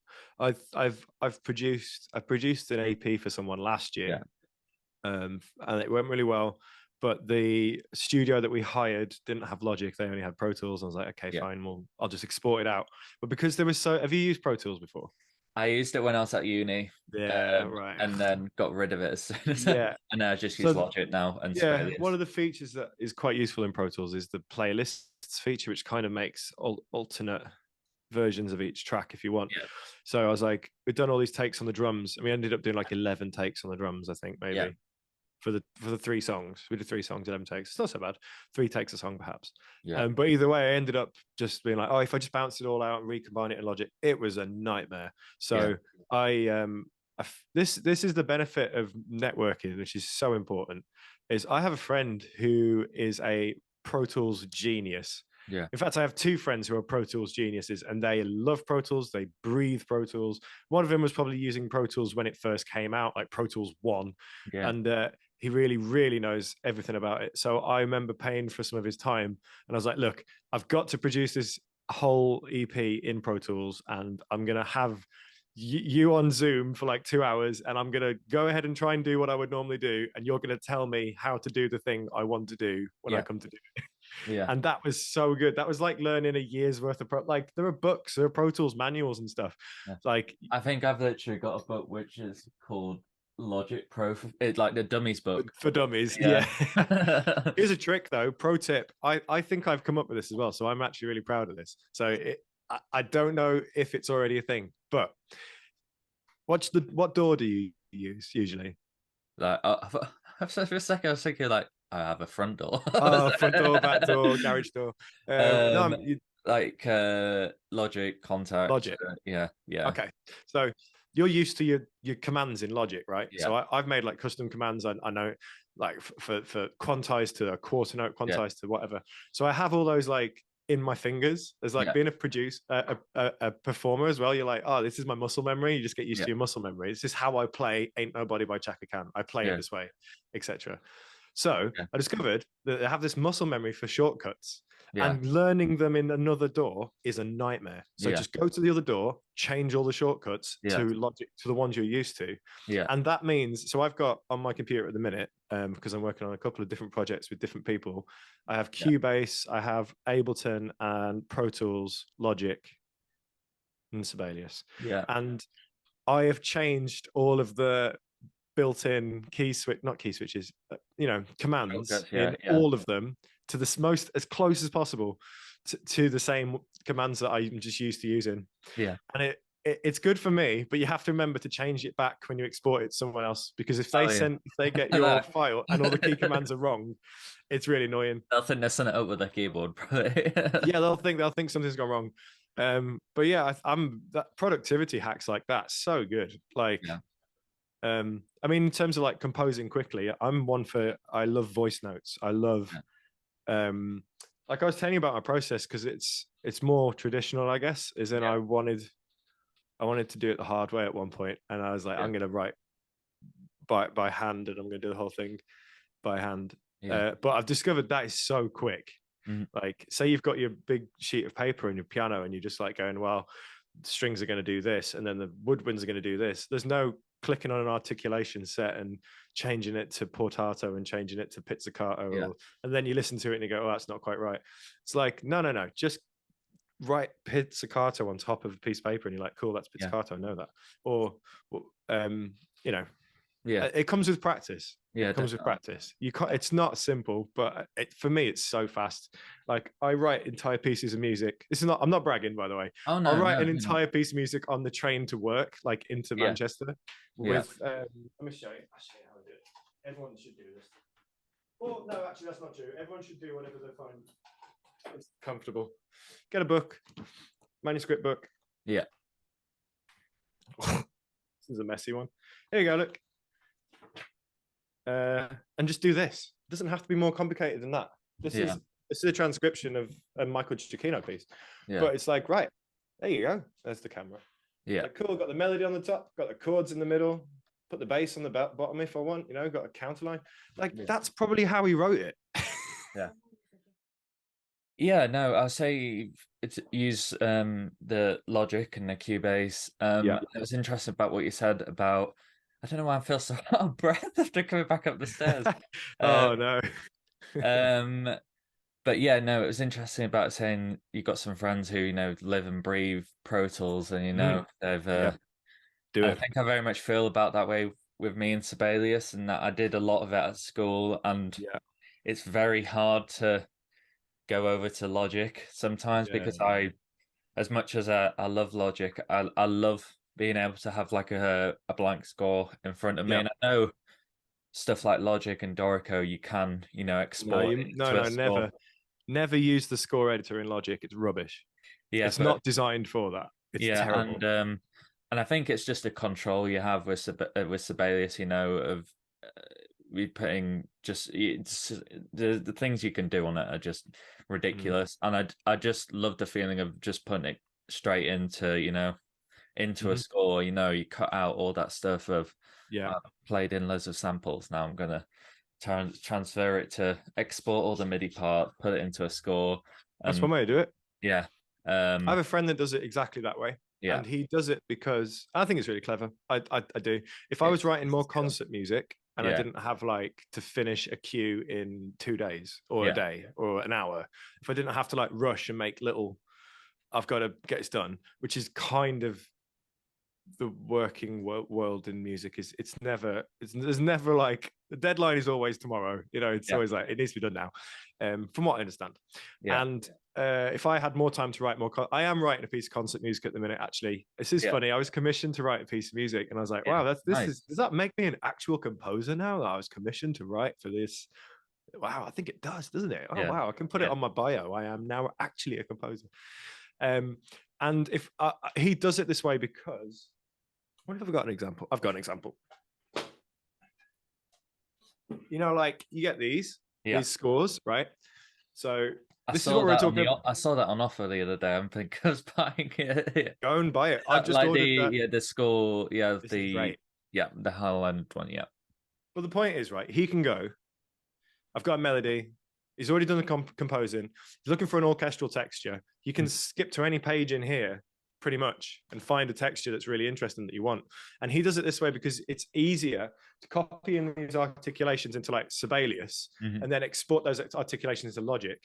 produced an AP for someone last year, yeah, and it went really well. But the studio that we hired didn't have Logic; they only had Pro Tools. I was like, okay, yeah. fine, well, I'll just export it out. But because there was so, have you used Pro Tools before? I used it when I was at uni, Yeah, right. and then got rid of it as soon as, Yeah. and now I just use So Logic now and yeah, one Sibelius. of the features that is quite useful in Pro Tools is the playlists feature, which kind of makes alternate versions of each track if you want. Yeah, So I was like, we've done all these takes on the drums, and we ended up doing like 11 takes on the drums, I think yeah, maybe for the 3 songs. We did 3 songs, 11 takes. It's not so bad. 3 takes a song perhaps. yeah, But either way, I ended up just being like, oh, if I just bounce it all out and recombine it in Logic, it was a nightmare. yeah. So this is the benefit of networking, which is so important. Is I have a friend who is a Pro Tools genius. Yeah, In fact, I have 2 friends who are Pro Tools geniuses, and they love Pro Tools. They breathe Pro Tools. One of them was probably using Pro Tools when it first came out, like Pro Tools 1, yeah, and he really, really knows everything about it. So I remember paying for some of his time, and I was like, "Look, I've got to produce this whole EP in Pro Tools, and I'm gonna have you on Zoom for like 2 hours, and I'm gonna go ahead and try and do what I would normally do, and you're gonna tell me how to do the thing I want to do when I yeah, come to do it." yeah. And that was so good. That was like learning a year's worth of like there are books, there are Pro Tools manuals and stuff. Yeah. Like I think I've literally got a book which is called Logic Pro. It's like the dummies book. for dummies, Yeah. yeah. Here's a trick though, pro tip. I think I've come up with this as well, so I'm actually really proud of this. So I don't know if it's already a thing, but what door do you use usually? Like for a second, I was thinking like I have a front door. Oh, front door, back door, garage door. No, um, like Logic, Contact. Logic. Yeah, yeah, Okay, so you're used to your commands in Logic, right? yeah, So I've made like custom commands. I know, like for quantize to a quarter note, yeah, quantize to whatever. So I have all those like in my fingers. There's like yeah, being a performer as well. You're like, oh, this is my muscle memory. You just get used yeah, to your muscle memory. This is how I play "Ain't Nobody" by Chaka Khan. I play it yeah, this way, etc. So yeah, I discovered that I have this muscle memory for shortcuts, yeah, and learning them in another door is a nightmare. So yeah, just go to the other door, change all the shortcuts yeah, to Logic to the ones you're used to, yeah, and that means so I've got on my computer at the minute because I'm working on a couple of different projects with different people. I have yeah, Cubase, I have Ableton, and Pro Tools, Logic, and Sibelius, yeah. and I have changed all of the built-in key switch, not key switches, commands Shortcuts, yeah, in yeah, all of them to the most as close as possible to the same commands that I'm just used to using. yeah. And it's good for me, but you have to remember to change it back when you export it to someone else, because Oh yeah. if they get No. your file and all the key commands are wrong, it's really annoying. I think they're setting it up with a keyboard, probably. Yeah, they'll think something's gone wrong. But yeah, I'm that productivity hacks like that so good. Like Yeah. I mean, in terms of like composing quickly, I love voice notes. I love, Yeah. like I was telling you about my process, because it's more traditional, I guess. Is in Yeah. I wanted to do it the hard way at one point, and I was like, Yeah. I'm gonna write by hand, and I'm gonna do the whole thing by hand. Yeah. But I've discovered that is so quick. Mhm. Like, say you've got your big sheet of paper and your piano, and you're just like going, well, the strings are going to do this, and then the woodwinds are going to do this. There's no clicking on an articulation set and changing it to portato and changing it to pizzicato, Yeah. and then you listen to it and you go, oh, that's not quite right. It's like, no, just write pizzicato on top of a piece of paper, and you're like, cool, that's Yeah. pizzicato, I know that. Or, you know, Yeah. it comes with practice. Yeah. It comes with Definitely. practice. You can't. It's not simple, but for me, it's so fast. Like, I write entire pieces of music. This is not. I'm not bragging, by the way. Oh I'll no, write no, an you're not. entire piece of music on the train to work, like into Yeah. Manchester. Yeah. With let me show you. I'll show you how I do it. Everyone should do this. Well, no, actually, that's not true. Everyone should do whatever they find is comfortable. Get a book, manuscript book. Yeah. This is a messy one. Here you go. Look. And just do this. It doesn't have to be more complicated than that. This Yeah. is a transcription of a Michael Giacchino piece, Yeah. but it's like, right, there you go. There's the camera. Yeah. Like, cool. Got the melody on the top, got the chords in the middle, put the bass on the bottom if I want. You know, got a counterline. Like, that's probably how he wrote it. Yeah. Yeah, no, I'll say it's use the Logic and the Cubase. Yeah. It was interesting about what you said about, I don't know why I feel so out of breath after coming back up the stairs. Oh Um, no. um, but yeah, no, it was interesting about saying you got some friends who, live and breathe Pro Tools, and they've Yeah. Do I it. think I very much feel about that way with me and Sibelius, and that I did a lot of it at school, and Yeah. it's very hard to go over to Logic sometimes Yeah. because as much as I love Logic, I love being able to have like a blank score in front of me. Yeah. And I know stuff like Logic and Dorico, you can, No, export it into a score. never use the score editor in Logic. It's rubbish. Yeah, It's but not designed for that. It's yeah, terrible. and I think it's just a control you have with Sibelius, of we putting the things you can do on it are just ridiculous, and I just love the feeling of just putting it straight into into a score. You cut out all that stuff of Yeah. played in loads of samples. Now I'm gonna transfer it to export all the MIDI parts, put it into a score, That's and one way to do it. yeah, I have a friend that does it exactly that way. yeah, And he does it because I think it's really clever. I do. If I was it's writing more concert music and I yeah, didn't have like to finish a cue in 2 days or a yeah, day or an hour, if I didn't have to like rush and make little, I've got to get this done, which is kind of the working world in music. There's never like the deadline is always tomorrow. It's yeah, always like it needs to be done now, from what I understand. yeah, And if I had more time to write more, I am writing a piece of concert music at the minute. Actually, this is yeah, funny. I was commissioned to write a piece of music, and I was like, yeah. wow, Nice. does that make me an actual composer now that I was commissioned to write for this? Wow, I think it does, doesn't it? Oh Yeah, wow, I can put it yeah, on my bio. I am now actually a composer. Um, and if he does it this way because, what if I've got an example? I've got an example. Like you get these scores, right? So this is what we're talking about. I saw that on offer the other day. I'm thinking of buying it. Go and buy it. I've just Like ordered that. the score, This is great. the Highland one, yeah. Well, the point is, right, he can go, I've got a melody. He's already done the composing. He's looking for an orchestral texture. You can skip to any page in here pretty much and find a texture that's really interesting that you want. And he does it this way because it's easier to copy in these articulations into like Sibelius and then export those articulations into Logic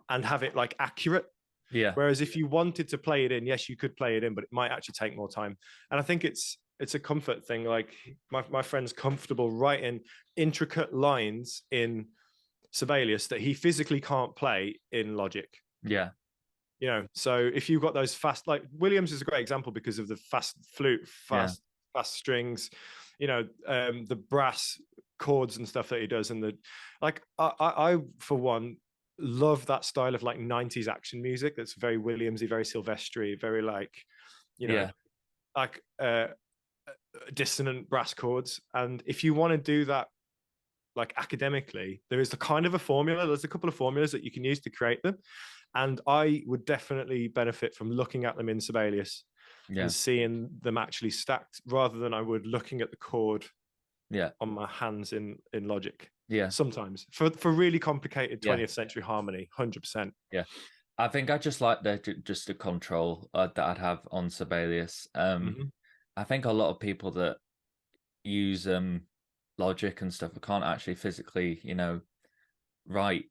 and have it like accurate. Yeah. Whereas if you wanted to play it in, yes, you could play it in, but it might actually take more time. And I think it's a comfort thing. Like my friend's comfortable writing intricate lines in Sibelius that he physically can't play in Logic. Yeah. So if you've got those fast, like Williams is a great example because of the fast flute, fast strings, the brass chords and stuff that he does. And I for one, love that style of like 90s action music that's very Williamsy, very Silvestri, very like, like dissonant brass chords. And if you want to do that like academically, there is the kind of a formula. There's a couple of formulas that you can use to create them. And I would definitely benefit from looking at them in Sibelius and Yeah. seeing them actually stacked rather than I would looking at the chord Yeah. on my hands in Logic. Yeah. Sometimes for really complicated Yeah. 20th century harmony, 100%. Yeah. I think I just like just the control that I'd have on Sibelius. Mm-hmm. I think a lot of people that use Logic and stuff can't actually physically, write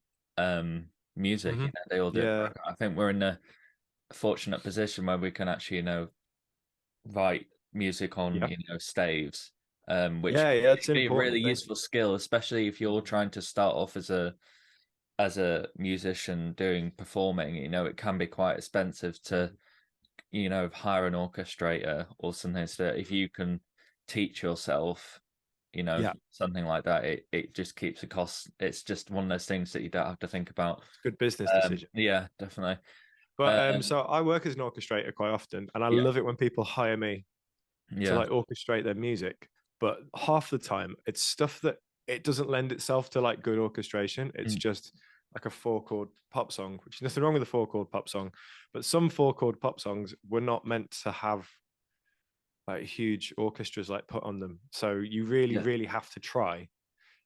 music. Mm-hmm. They all do it. Yeah. I think we're in a fortunate position where we can actually, write music on, Yeah. staves, which Yeah. can Yeah. It's an be a really important thing. useful skill, especially if you're trying to start off as a musician doing performing. It can be quite expensive to, hire an orchestrator or something. So if you can teach yourself, Yeah. something like that, it just keeps the cost. It's just one of those things that you don't have to think about. It's a good business decision. Yeah, definitely. But Um, so I work as an orchestrator quite often, and I yeah, love it when people hire me to yeah, like orchestrate their music. But half the time, it's stuff that it doesn't lend itself to like good orchestration. It's mm, just like a four chord pop song, which is nothing wrong with a four chord pop song. But some four chord pop songs were not meant to have like huge orchestras like put on them. So you really, yeah, really have to try.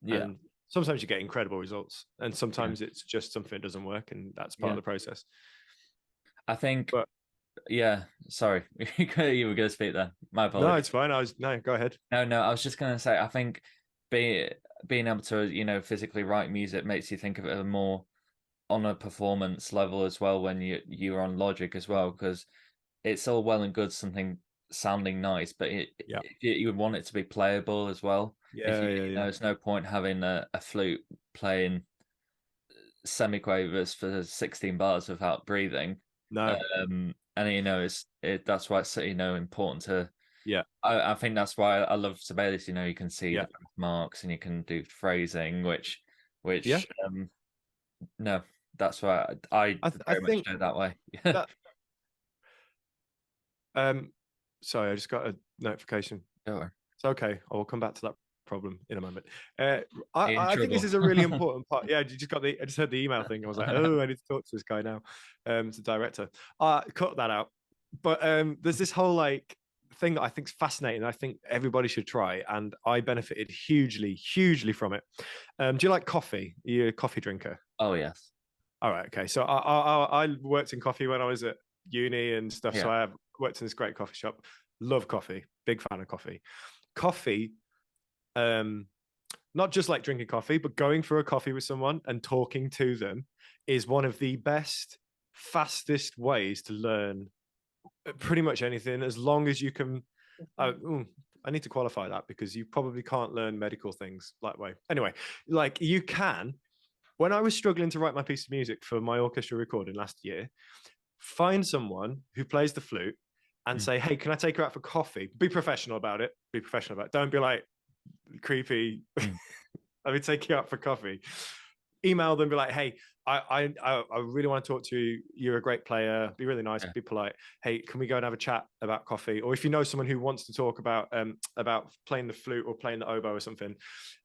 yeah, And sometimes you get incredible results, and yeah, sometimes it's just something that doesn't work, and that's part of yeah. the process. I think, But yeah. Sorry, you were going to speak there. My no, apologies. it's fine. No, go ahead. No, no. I was just going to say, I think be, being able to, physically write music makes you think of it more on a performance level as well when you're on Logic as well, because it's all well and good something sounding nice, but Yeah, you would want it to be playable as well. If yeah, yeah, yeah. there's no point having a flute playing semiquavers for 16 bars without breathing. No, And that's why it's important to. yeah, I think that's why I love Sibelius. You can see yeah, the marks and you can do phrasing, which yeah. which no, that's why I I very much think do it that way. that um sorry, I just got a notification. Sure. It's okay. I will come back to that problem in a moment. Uh, In I think this trouble. is a really important part. Yeah, I just heard the email thing. I was like, oh, I need to talk to this guy now. To the director. Cut that out. But there's this whole like thing that I think is fascinating. I think everybody should try, and I benefited hugely, hugely from it. Do you like coffee? Are you a coffee drinker? Oh yes. All right, okay. So I worked in coffee when I was at uni and stuff. So Yeah. I have worked in this great coffee shop. Love coffee. Big fan of coffee. Coffee, um, not just like drinking coffee, but going for a coffee with someone and talking to them is one of the best, fastest ways to learn pretty much anything. As long as you can. I need to qualify that because you probably can't learn medical things that way. Anyway, like you can when I was struggling to write my piece of music for my orchestra recording last year, find someone who plays the flute and Mm. say, "Hey, can I take her out for coffee?" Be professional about it. Be professional about it. Don't be like creepy. Mm. Let me take you out for coffee. Email them, be like, "Hey, I really want to talk to you. You're a great player. Be really nice. Yeah. Be polite. Hey, can we go and have a chat about coffee? Or if you know someone who wants to talk about playing the flute or playing the oboe or something,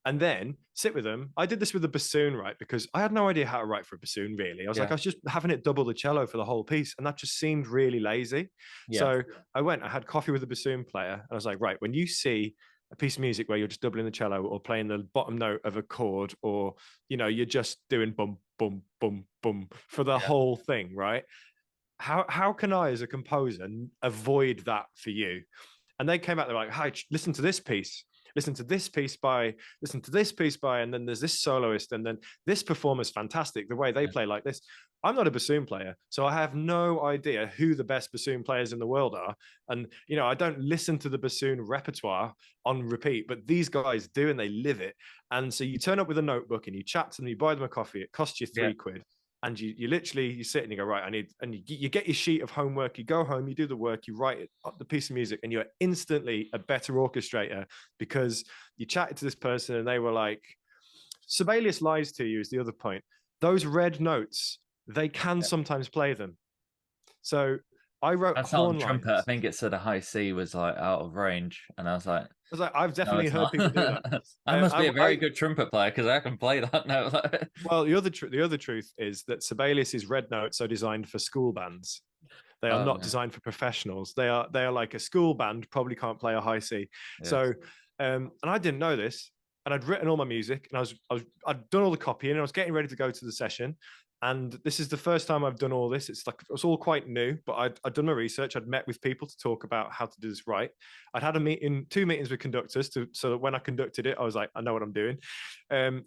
and then sit with them. I did this with the bassoon, right? Because I had no idea how to write for a bassoon. Really, I Yeah. was just having it double the cello for the whole piece, and that just seemed really lazy. Yeah. So I had coffee with the bassoon player, and I was like, right, when you see a piece of music where you're just doubling the cello or playing the bottom note of a chord, or you're just doing bum bum bum bum for the Yeah. whole thing, right? How can I as a composer avoid that for you? And they came out, they're like, hi, listen to this piece, listen to this piece by, listen to this piece by, and then there's this soloist, and then this performer's fantastic, the way they Yeah. play like this. I'm not a bassoon player, so I have no idea who the best bassoon players in the world are. And, I don't listen to the bassoon repertoire on repeat, but these guys do, and they live it. And so you turn up with a notebook and you chat to them, you buy them a coffee, it costs you Yeah. £3. And you literally you sit and you go, right, I need, and you get your sheet of homework, you go home, you do the work, you write it up the piece of music, and you're instantly a better orchestrator because you chatted to this person and they were like, Sibelius lies to you is the other point. Those red notes, they can Yeah. sometimes play them. So I wrote That's not the horn trumpet. I lines. think it said a high C was like out of range, and I was like, I was like, I've no, definitely it's heard not. people do that. I must be a very I good trumpet player because I can play that note. well, the other truth is that Sibelius's red notes are designed for school bands. They are Oh not no, designed for professionals. They are like a school band, probably can't play a high C. yeah, So, and I didn't know this, and I'd written all my music, and I'd done all the copying, and I was getting ready to go to the session. And this is the first time I've done all this. It's like it was all quite new, but I'd done my research. I'd met with people to talk about how to do this right. I'd had a meeting, 2 meetings with conductors, so that when I conducted it, I was like, I know what I'm doing. And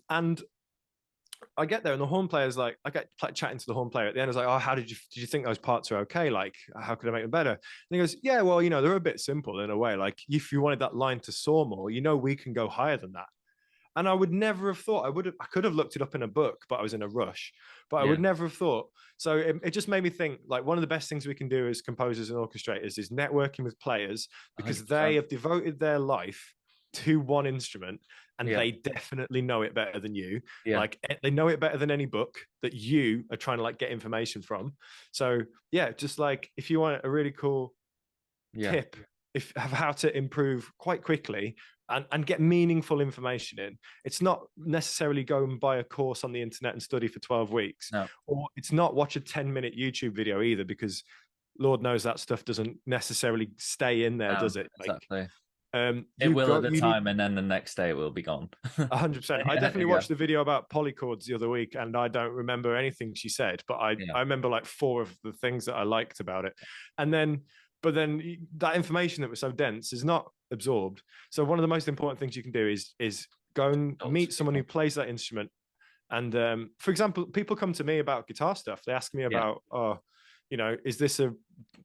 I get there and the horn player's like, I get chatting to the horn player at the end. I was like, oh, how did you think those parts are okay? Like, how could I make them better? And he goes, yeah, well, they're a bit simple in a way. Like, if you wanted that line to soar more, we can go higher than that. And I would never have thought I could have looked it up in a book, but I was in a rush. But I yeah, would never have thought. So it just made me think like one of the best things we can do as composers and orchestrators is networking with players because they 100%. have devoted their life to one instrument and Yeah, they definitely know it better than you. yeah, Like they know it better than any book that you are trying to like get information from. So yeah, just like if you want a really cool yeah. tip of how to improve quite quickly and get meaningful information in. It's not necessarily go and buy a course on the internet and study for 12 weeks, No, or it's not watch a 10-minute YouTube video either, because Lord knows that stuff doesn't necessarily stay in there, no, does it? Like, exactly. It you will at go, the you need time, and then the next day it will be gone. 100%. I Yeah, definitely yeah, watched the video about polychords the other week, and I don't remember anything she said, but yeah, I remember like four of the things that I liked about it. And then, but then that information that was so dense is not absorbed. So one of the most important things you can do is go and talk to meet someone who people. plays that instrument. And for example, people come to me about guitar stuff. They ask me Yeah, about, oh, is this a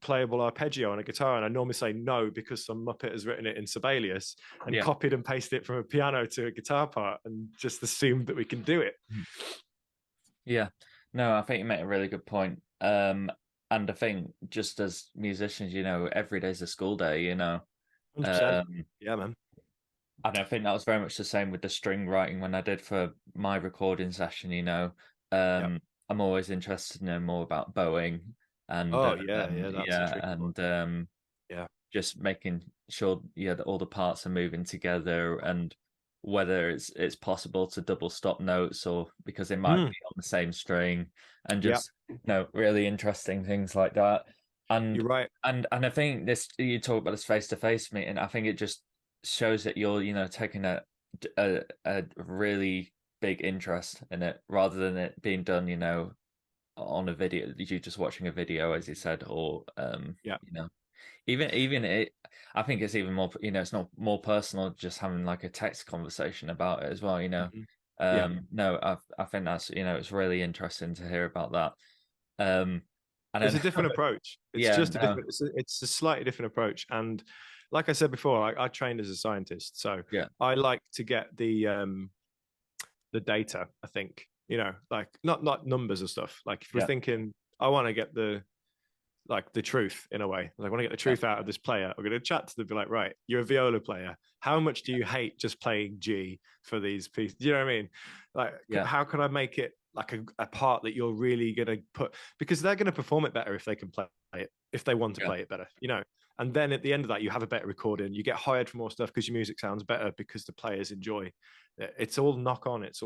playable arpeggio on a guitar? And I normally say no, because some muppet has written it in Sibelius and yeah, copied and pasted it from a piano to a guitar part and just assumed that we can do it. yeah. No, I think you make a really good point. And I think just as musicians, every day's a school day. 100%. Um, Yeah, man. and I think that was very much the same with the string writing when I did for my recording session. Yeah. I'm always interested to know more about bowing and Oh, yeah, yeah. That's a yeah, tricky one. and Yeah. just making sure that all the parts are moving together and whether it's possible to double stop notes or because they might Mm, be on the same string and yeah, just really interesting things like that. And you're right. and I think this you talk about this face-to-face meeting, I think it just shows that you're taking a really big interest in it rather than it being done on a video, you just watching a video as you said, or Yeah. even it, I think it's even more, it's not more personal just having like a text conversation about it as well, Mhm. Yeah. No, I think that's, it's really interesting to hear about that. Um, and It's a then, different approach. It's yeah, just a no, different, it's a slightly different approach. And like I said before, I trained as a scientist. So yeah, I like to get the data, I think, like not numbers or stuff. Like if we're yeah, thinking, I want to get the truth in a way. Like, I want to get the yeah, truth out of this player. I'm going to chat to them, be like, right, you're a viola player. How much do you hate just playing G for these pieces? Do you know what I mean? Like, yeah, how can I make it like a part that you're really going to put, because they're going to perform it better if they can play it, if they want to yeah, play it better. And then at the end of that, you have a better recording. You get hired for more stuff because your music sounds better because the players enjoy. It's all knock on. It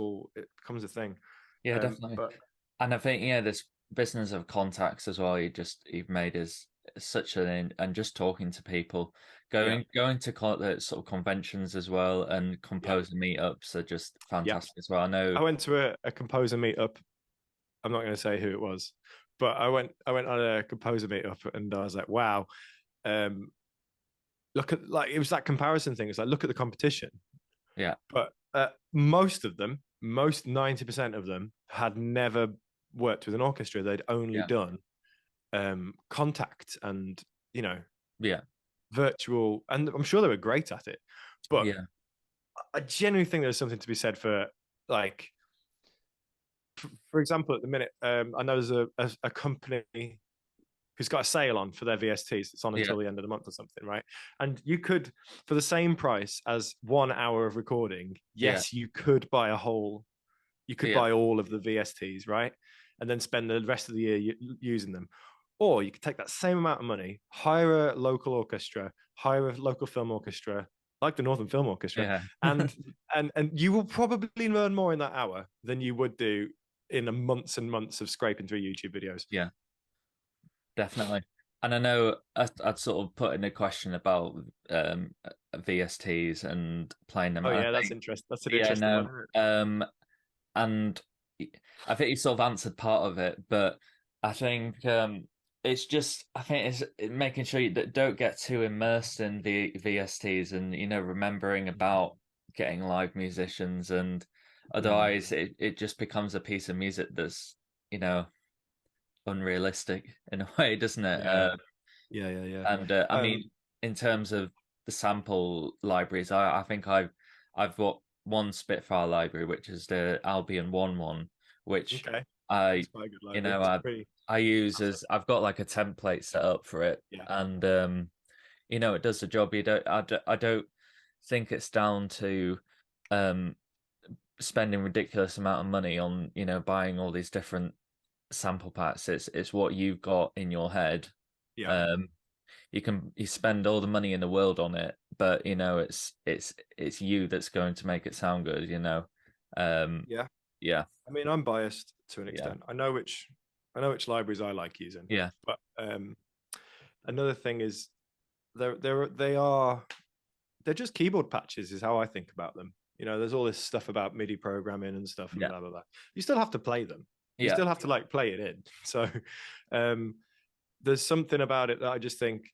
becomes a thing. yeah, definitely. But And I think, this business of contacts as well, you've made is such and just talking to people, yeah, going to sort of conventions as well, and yeah, composer meetups are just yeah. fantastic as well. I know, I went to a composer meetup. I'm not going to say who it was, but I went on a composer meetup and I was like, wow, um, look at, like, it was that comparison thing. It's like, look at the competition, yeah, but most of them, most 90% of them had never worked with an orchestra. They'd only yeah, done contact and yeah, virtual, and I'm sure they were great at it. But yeah, I genuinely think there's something to be said for, like, for example, at the minute, I know there's a company who's got a sale on for their VSTs. It's on yeah, until the end of the month or something, right? And you could, for the same price as 1 hour of recording, yeah, yes, you could buy you could yeah, buy all of the VSTs, right? And then spend the rest of the year using them. Or you could take that same amount of money, hire a local orchestra, hire a local film orchestra, like the Northern Film Orchestra, Yeah. and and you will probably learn more in that hour than you would do in the months and months of scraping through YouTube videos. Yeah, definitely. And I know I'd sort of put in a question about VSTs and playing them. Oh I yeah, that's think, interesting. That's an yeah, interesting no. one. And I think you sort of answered part of it, but I think it's just I think it's making sure you don't get too immersed in the VSTs and remembering about getting live musicians, and Mm. otherwise it just becomes a piece of music that's you know unrealistic in a way, doesn't it? Yeah, yeah. And I Um, mean, in terms of the sample libraries, I think I've got one Spitfire library, which is the Albion one, which okay, I that's quite a good you library. know It's I pretty I use classic. as I've got like a template set up for it, Yeah, and it does the job. I don't think it's down to um spending ridiculous amount of money on buying all these different sample packs. It's what you've got in your head. yeah, um you spend all the money in the world on it, but it's you that's going to make it sound good. um yeah. yeah, I mean, I'm biased to an yeah, extent. I know which libraries I like using, yeah, but another thing is they are they're just keyboard patches, is how I think about them. You know, there's all this stuff about MIDI programming and stuff and yeah, blah blah blah. You still have to play them. You yeah, still have to like play it in. So um, there's something about it that I just think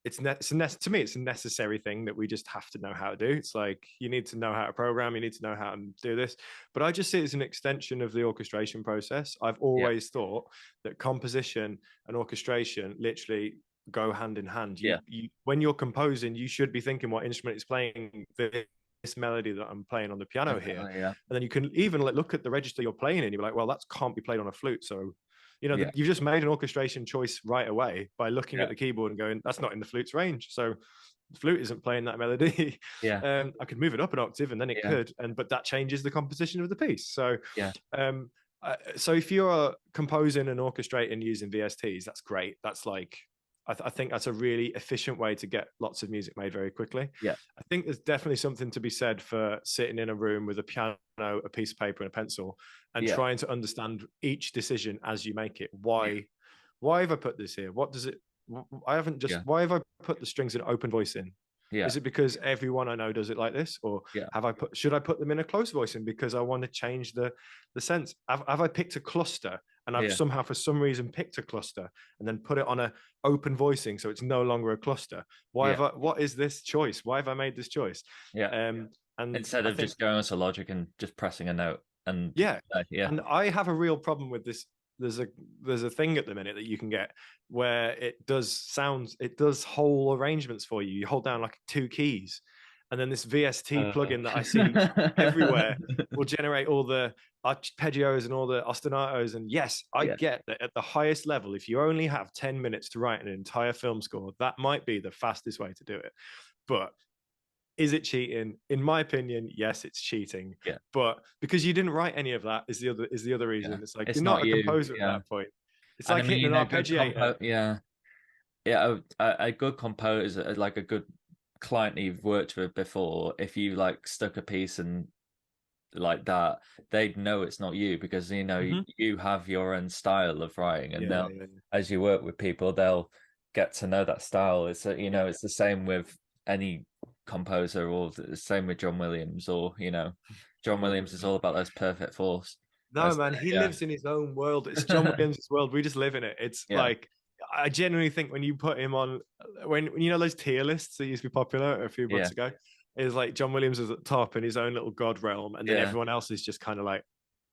to me it's a necessary thing that we just have to know how to do. It's like you need to know how to program, you need to know how to do this. But I just see it as an extension of the orchestration process. I've yeah, always thought that composition and orchestration literally go hand in hand. yeah, You when you're composing, you should be thinking what instrument is playing this melody that I'm playing on the piano here. exactly, yeah, And then you can even look at the register you're playing in. You're like, well, that can't be played on a flute. So yeah, you've just made an orchestration choice right away by looking at yeah, the keyboard and going, that's not in the flute's range. So the flute isn't playing that melody. yeah, I could move it up an octave and then it yeah, could, but that changes the composition of the piece. So, yeah, um, so if you're composing and orchestrating using VSTs, that's great. That's like, I think that's a really efficient way to get lots of music made very quickly. yeah, I think there's definitely something to be said for sitting in a room with a piano, a piece of paper, and a pencil, and yeah, trying to understand each decision as you make it. yeah, Why have I put this here? What does it? I haven't just. yeah, Why have I put the strings in open voice in? yeah, Is it because everyone I know does it like this, or yeah, have I put? Should I put them in a close voicing because I want to change the sense? Have I picked a cluster and I've yeah, somehow for some reason picked a cluster and then put it on a open voicing so it's no longer a cluster? Why yeah, have I? What is this choice? Why have I made this choice? yeah. And Instead I of think just going to logic and just pressing a note, and yeah, yeah, and I have a real problem with this. There's a thing at the minute that you can get where it does whole arrangements for you. You hold down like two keys, and then this VST uh, plugin that I see everywhere will generate all the arpeggios and all the ostinatos. And yes, I yeah, get that at the highest level, if you only have 10 minutes to write an entire film score, that might be the fastest way to do it. But is it cheating? In my opinion, yes, it's cheating. yeah, But because you didn't write any of that is the other yeah. reason. It's like It's you're not not a you, composer at yeah. that point. It's And I like hitting mean, an a good arpeggiator. yeah, yeah, a good composer, like a good client you've worked with before, if you like stuck a piece and like that, they'd know it's not you because Mm-hmm. you have your own style of writing, and Yeah, they'll, yeah, as you work with people, they'll get to know that style. yeah, It's the same with any composer, or the same with John Williams, or John yeah. Williams is all about those perfect fourths. No, That's man, he yeah, lives in his own world. It's John Williams' world. We just live in it. It's yeah, like I genuinely think when you put him on, when you know those tier lists that used to be popular a few yeah, months ago, is like John Williams is at the top in his own little god realm, and then yeah, everyone else is just kind of like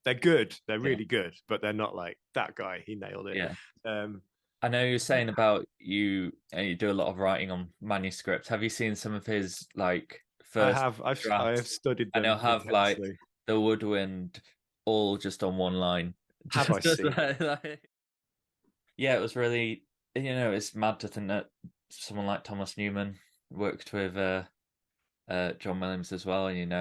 they're good, they're yeah, really good, but they're not like that guy. He nailed it. yeah. Um, I know you're saying about you do a lot of writing on manuscripts. Have you seen some of his like I first have I have drafts? studied And he'll them have like intensely. the woodwind all just on one line. Have I Just seen it? yeah, it was really it's mad to think that someone like Thomas Newman worked with John Williams as well. And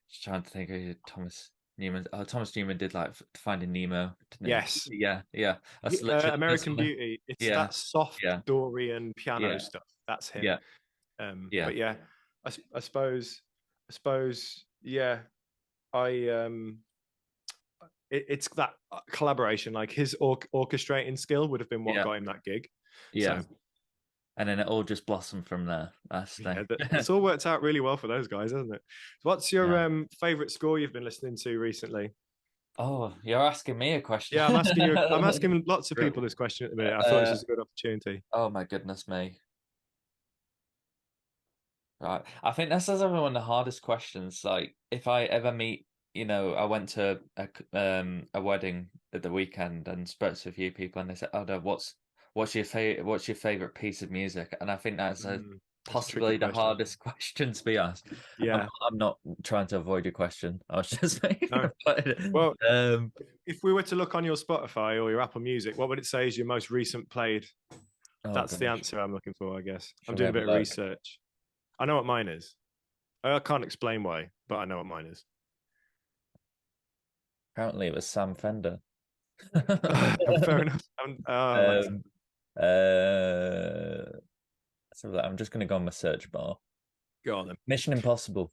just trying to think of Thomas. Newman. Oh, Thomas Newman did like Finding Nemo, didn't Yes. he? Yeah, yeah. That's literally that's American what Beauty. It's yeah, that soft yeah, Dorian piano yeah, stuff. That's him. yeah, yeah, But yeah, I suppose, yeah. I it's that collaboration. Like his orchestrating skill would have been what yeah, got him that gig. yeah. So And then it all just blossomed from there. That's the yeah, thing. it's all worked out really well for those guys, hasn't it? What's your Yeah. favorite score you've been listening to recently? Oh, you're asking me a question. Yeah, I'm asking you. I'm asking lots of Really? people this question at the minute. I thought this Uh, was a good opportunity. oh my goodness me. Right. I think this is one of the hardest questions. Like, if I ever meet, I went to a wedding at the weekend and spoke to a few people, and they said, "Oh, no, what's your favorite piece of music?" And I think that's That's a tricky possibly the question. hardest question to be asked. I'm, Yeah. I'm not trying to avoid your question. I was just making No. a point. Well, if we were to look on your Spotify or your Apple Music, what would it say is your most recent played? Oh That's the gosh, answer I'm looking for, I guess. I'm should we doing a have a bit of look? research. I know what mine is. I can't explain why, but I know what mine is. Apparently, it was Sam Fender. Fair enough. Like, Um, uh, so I'm just going to go on my search bar. go on then. Mission Impossible.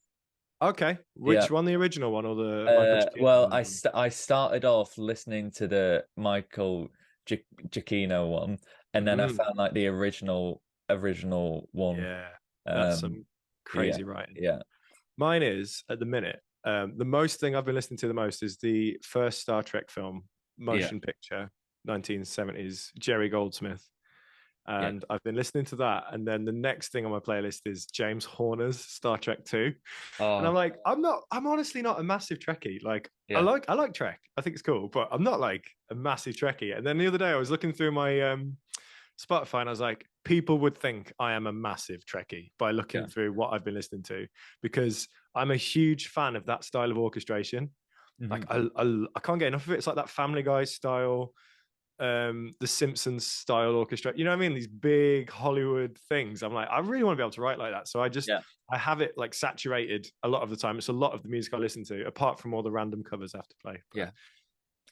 Okay, Yeah. which one, the original one or the Michael Well, Giacchino one? I started off listening to the Michael Giacchino one, and then I Mm, found like the original one. yeah, that's Um, some yeah, crazy writing. yeah, Mine is at the minute. The most thing I've been listening to the most is the first Star Trek film, yeah, motion picture, 1970s, Jerry Goldsmith. yeah. And I've been listening to that. And then the next thing on my playlist is James Horner's Star Trek 2. And I'm Oh, like, I'm honestly not a massive Trekkie. Like, yeah, I like Trek. I think it's cool, but I'm not like a massive Trekkie. And then the other day I was looking through my Spotify and I was like, people would think I am a massive Trekkie by looking yeah. through what I've been listening to because I'm a huge fan of that style of orchestration. Like Hmm. I can't get enough of it. It's like that Family Guy style, the Simpsons style orchestra. You know what I mean? These big Hollywood things. I'm like, I really want to be able to write like that. So Yeah, I have it like saturated a lot of the time. It's a lot of the music I listen to, apart from all the random covers I have to play. But yeah.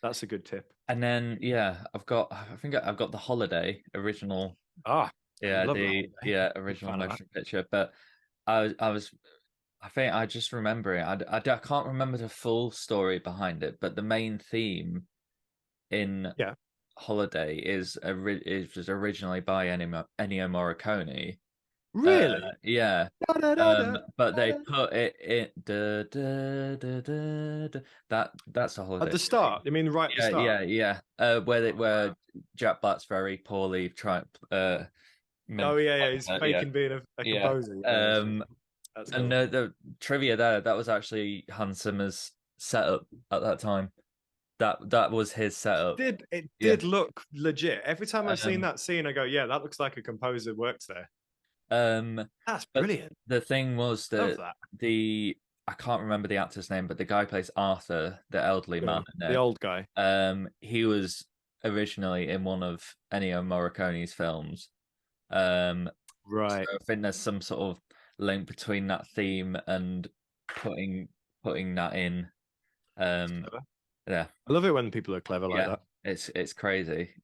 that's a good tip. And then I think I've got the Holiday original. Ah, I Yeah, love the the holiday. yeah Big original fan of that. motion picture. But I was I think I just remember it. I can't remember the full story behind it, but the main theme in Yeah. Holiday was originally by Ennio Morricone. Really? Yeah. Da, da, da, da, But da, they da. put it in that's a At Holiday. the start. You mean right at the Yeah, start? yeah, yeah. Where Jack Black's very poorly trying Oh meant yeah, yeah. He's yeah, faking being a yeah. composer. Yeah, yeah, sure. Um, That's and cool. the trivia there, that was actually Hans Zimmer's setup at that time. That was his setup. It Yeah. did look legit. Every time I've seen Um, that scene, I go, yeah, that looks like a composer works there. um, That's but brilliant. the thing was Love that that. the I can't remember the actor's name, but the guy who plays Arthur, the elderly man in The it. old guy. He was originally in one of Ennio Morricone's films. Um, so Right. I think there's some sort of link between that theme and putting putting that in. That's Um, clever. yeah, I love it when people are clever like yeah, that. it's crazy.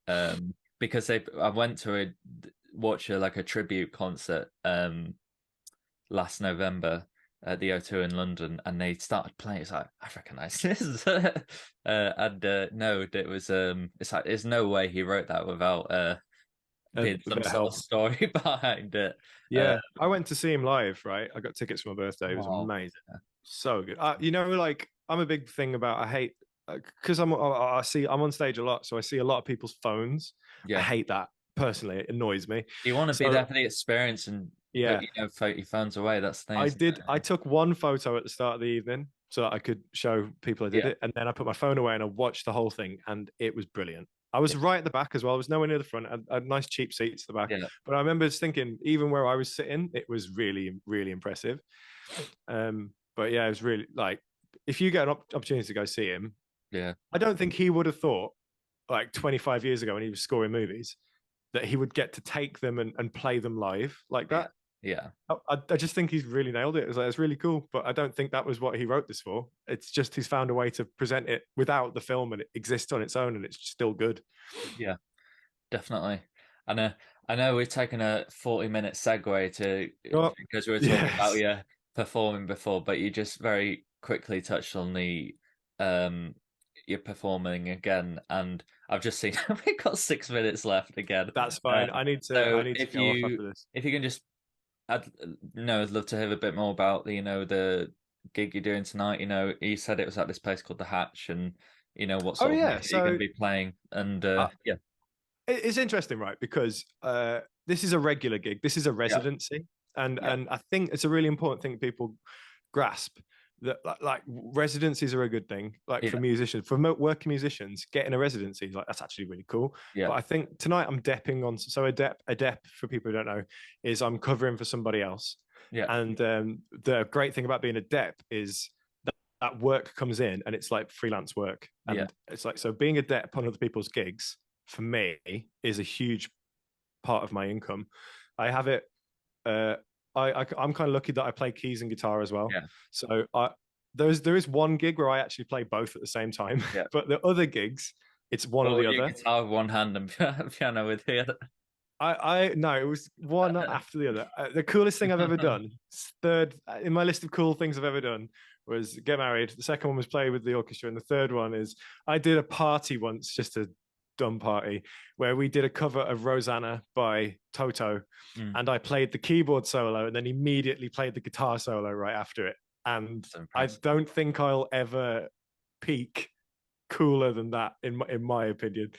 Because I went to watch like a tribute concert last November at the O2 in London, and they started playing. It's like I recognize this, and no, it was it's like there's no way he wrote that without being A some bit of sort of help. story behind it. Uh, Yeah. I went to see him live, right? I got tickets for my birthday. It was oh, amazing. So good. Like I'm a big thing about I hate because I see I'm on stage a lot, so I see a lot of people's phones. I yeah. hate that personally. It annoys me. You want to be So there for the experience and put yeah, your phones away. That's the thing. I Isn't did. I it? took one photo at the start of the evening so that I could show people I did Yeah, it, and then I put my phone away and I watched the whole thing, and it was brilliant. I yeah, was right at the back as well. I was nowhere near the front. I had nice cheap seats at the back, yeah, but I remember just thinking, even where I was sitting, it was really, really impressive. But yeah, it was really like if you get an opportunity to go see him, yeah. I don't think he would have thought like 25 years ago when he was scoring movies that he would get to take them and play them live like Yeah. that. Yeah. I just think he's really nailed it. It's like, it's really cool, but I don't think that was what he wrote this for. It's just he's found a way to present it without the film, and it exists on its own, and it's still good. Yeah, definitely. And I know we've taken a 40-minute segue to Oh, because we were talking about yes, your performing before, but you just very quickly touched on the um your performing again, and I've just seen we've got 6 minutes left again. that's Uh, fine. I so need to go off after this. if you can just I'd I'd love to hear a bit more about the gig you're doing tonight. You said it was at this place called the Hatch, and what Oh sort of yeah, music you're going to so be playing, and uh, yeah, it's interesting, right? Because this is a regular gig. This is a yeah, residency, and yeah, and I think it's a really important thing people grasp that like residencies are a good thing. Like for yeah, musicians, for working musicians, getting a residency, like that's actually really cool. yeah, But I think tonight I'm depping on. So a dep for people who don't know is I'm covering for somebody else. yeah, And the great thing about being a dep is that work comes in and it's like freelance work. yeah, And it's like, so being a dep on other people's gigs for me is a huge part of my income. I have it. Uh, I'm kind of lucky that I play keys and guitar as well. yeah, So there is one gig where I actually play both at the same time, yeah. but the other gigs it's one or Well, the you other. guitar with one hand and piano with the other. I no, it was one after the other. The coolest thing I've ever done, third in my list of cool things I've ever done, was get married. The second one was play with the orchestra, and the third one is I did a party once, just a dumb party, where we did a cover of Rosanna by Toto, Mm, and I played the keyboard solo, and then immediately played the guitar solo right after it. And that's I impressive. don't think I'll ever peak cooler than that in my opinion.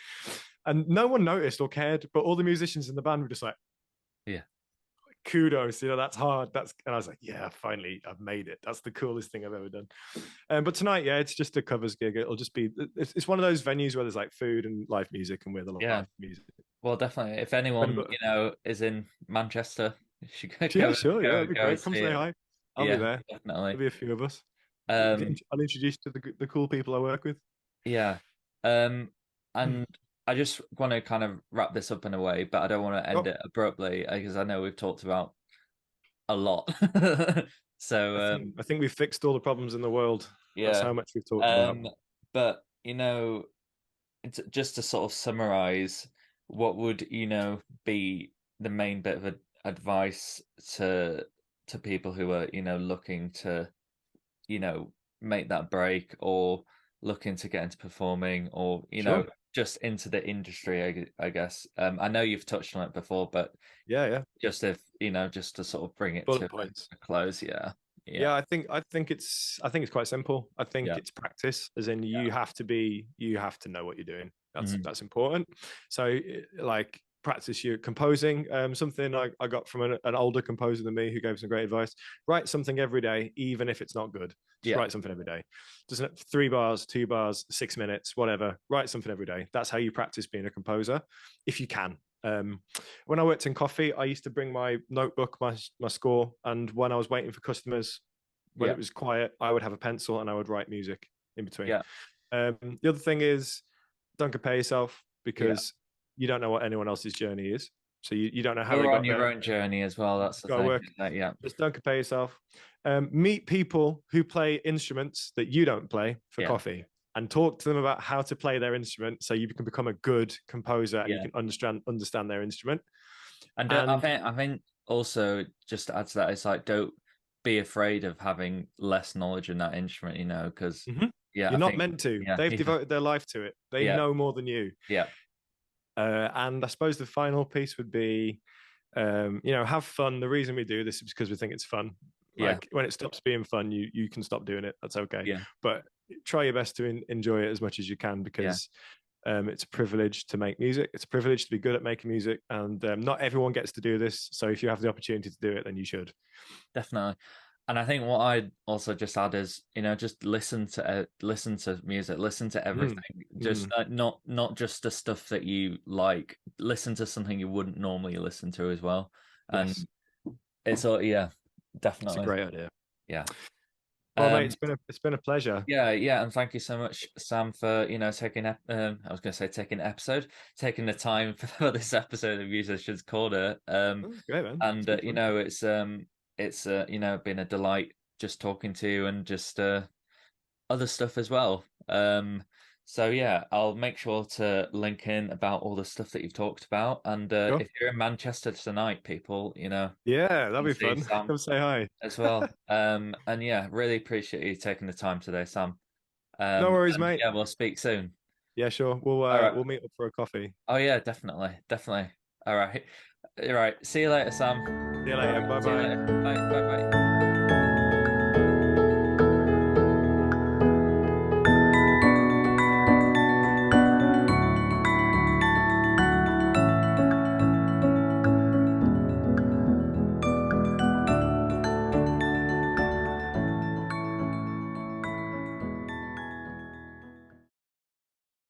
And no one noticed or cared, but all the musicians in the band were just like, Yeah, kudos, that's hard. And I was like, yeah, finally I've made it. That's the coolest thing I've ever done. But tonight, yeah, it's just a covers gig. It'll just be it's one of those venues where there's like food and live music, and we're the yeah. live music. Well, definitely. If Bread and anyone butter. is in Manchester, you should Yeah, sure, yeah, go it'd be go great. see Come say it. hi. I'll be Yeah, there. definitely. There'll be a few of us. Um, I'll introduce you to the cool people I work with. yeah. And I just want to kind of wrap this up in a way, but I don't want to end Oh, it abruptly because I know we've talked about a lot. So I think we've fixed all the problems in the world. That's yeah. how much we've talked about. Um, but just to sort of summarize, what would be the main bit of advice to people who are looking to you know make that break or looking to get into performing or Sure. just into the industry, I guess. I know you've touched on it before, but Yeah, yeah. just if just to sort of bring it to Bullet points. a close. Yeah, yeah, Yeah, I think it's quite simple. I think yeah, it's practice, as in yeah. you have to know what you're doing. That's Mhm. that's important. So like practice your composing. Something I got from an older composer than me who gave some great advice. Write something every day, even if it's not good. Just Yeah, write something every day. Doesn't 3 bars, 2 bars, 6 minutes, whatever. Write something every day. That's how you practice being a composer, if you can. When I worked in coffee, I used to bring my notebook, my score, and when I was waiting for customers, when yeah, it was quiet, I would have a pencil and I would write music in between. yeah, The other thing is don't compare yourself yeah. because you don't know what anyone else's journey is. So you don't know how they You're on got your there. own journey as well. That's the Got to thing. work. Yeah, Just don't compare yourself. Meet people who play instruments that you don't play for yeah, coffee and talk to them about how to play their instrument so you can become a good composer and you yeah. can understand their instrument. And And I think also just to add to that, it's like don't be afraid of having less knowledge in that instrument, because Mhm. yeah, I You're not think meant to. yeah, They've yeah, devoted their life to it. They yeah, know more than you. yeah, And I suppose the final piece would be, have fun. The reason we do this is because we think it's fun. yeah, Like when it stops being fun, you can stop doing it. That's okay. yeah, But try your best to enjoy it as much as you can yeah, because it's a privilege to make music. It's a privilege to be good at making music, and not everyone gets to do this. So if you have the opportunity to do it, then you should. definitely. And I think what I'd also just add is, just listen to music, listen to Mm, everything. Just mm, not just the stuff that you like. Listen to something you wouldn't normally listen to as well. And yes, it's all yeah, it's a definitely. great idea. Yeah. Well, mate, Um, it's been a pleasure. yeah, yeah, and thank you so much, Sam, for taking I was going to say taking an episode, taking the time for this episode of Musicians Corner. Oh, great, man. It's And been fun. it's been a delight just talking to you and just other stuff as well. So yeah, I'll make sure to link in about all the stuff that you've talked about. And Sure. if you're in Manchester tonight, people, Yeah, that'd come be see fun. Sam Come say hi. as well. And yeah, really appreciate you taking the time today, Sam. No worries, And mate. yeah, we'll speak soon. Yeah, sure. All right. We'll meet up for a coffee. Oh yeah, definitely, definitely. All right. All right. See you later, Sam. See you later. Bye See you bye. later. Bye. Bye. Bye.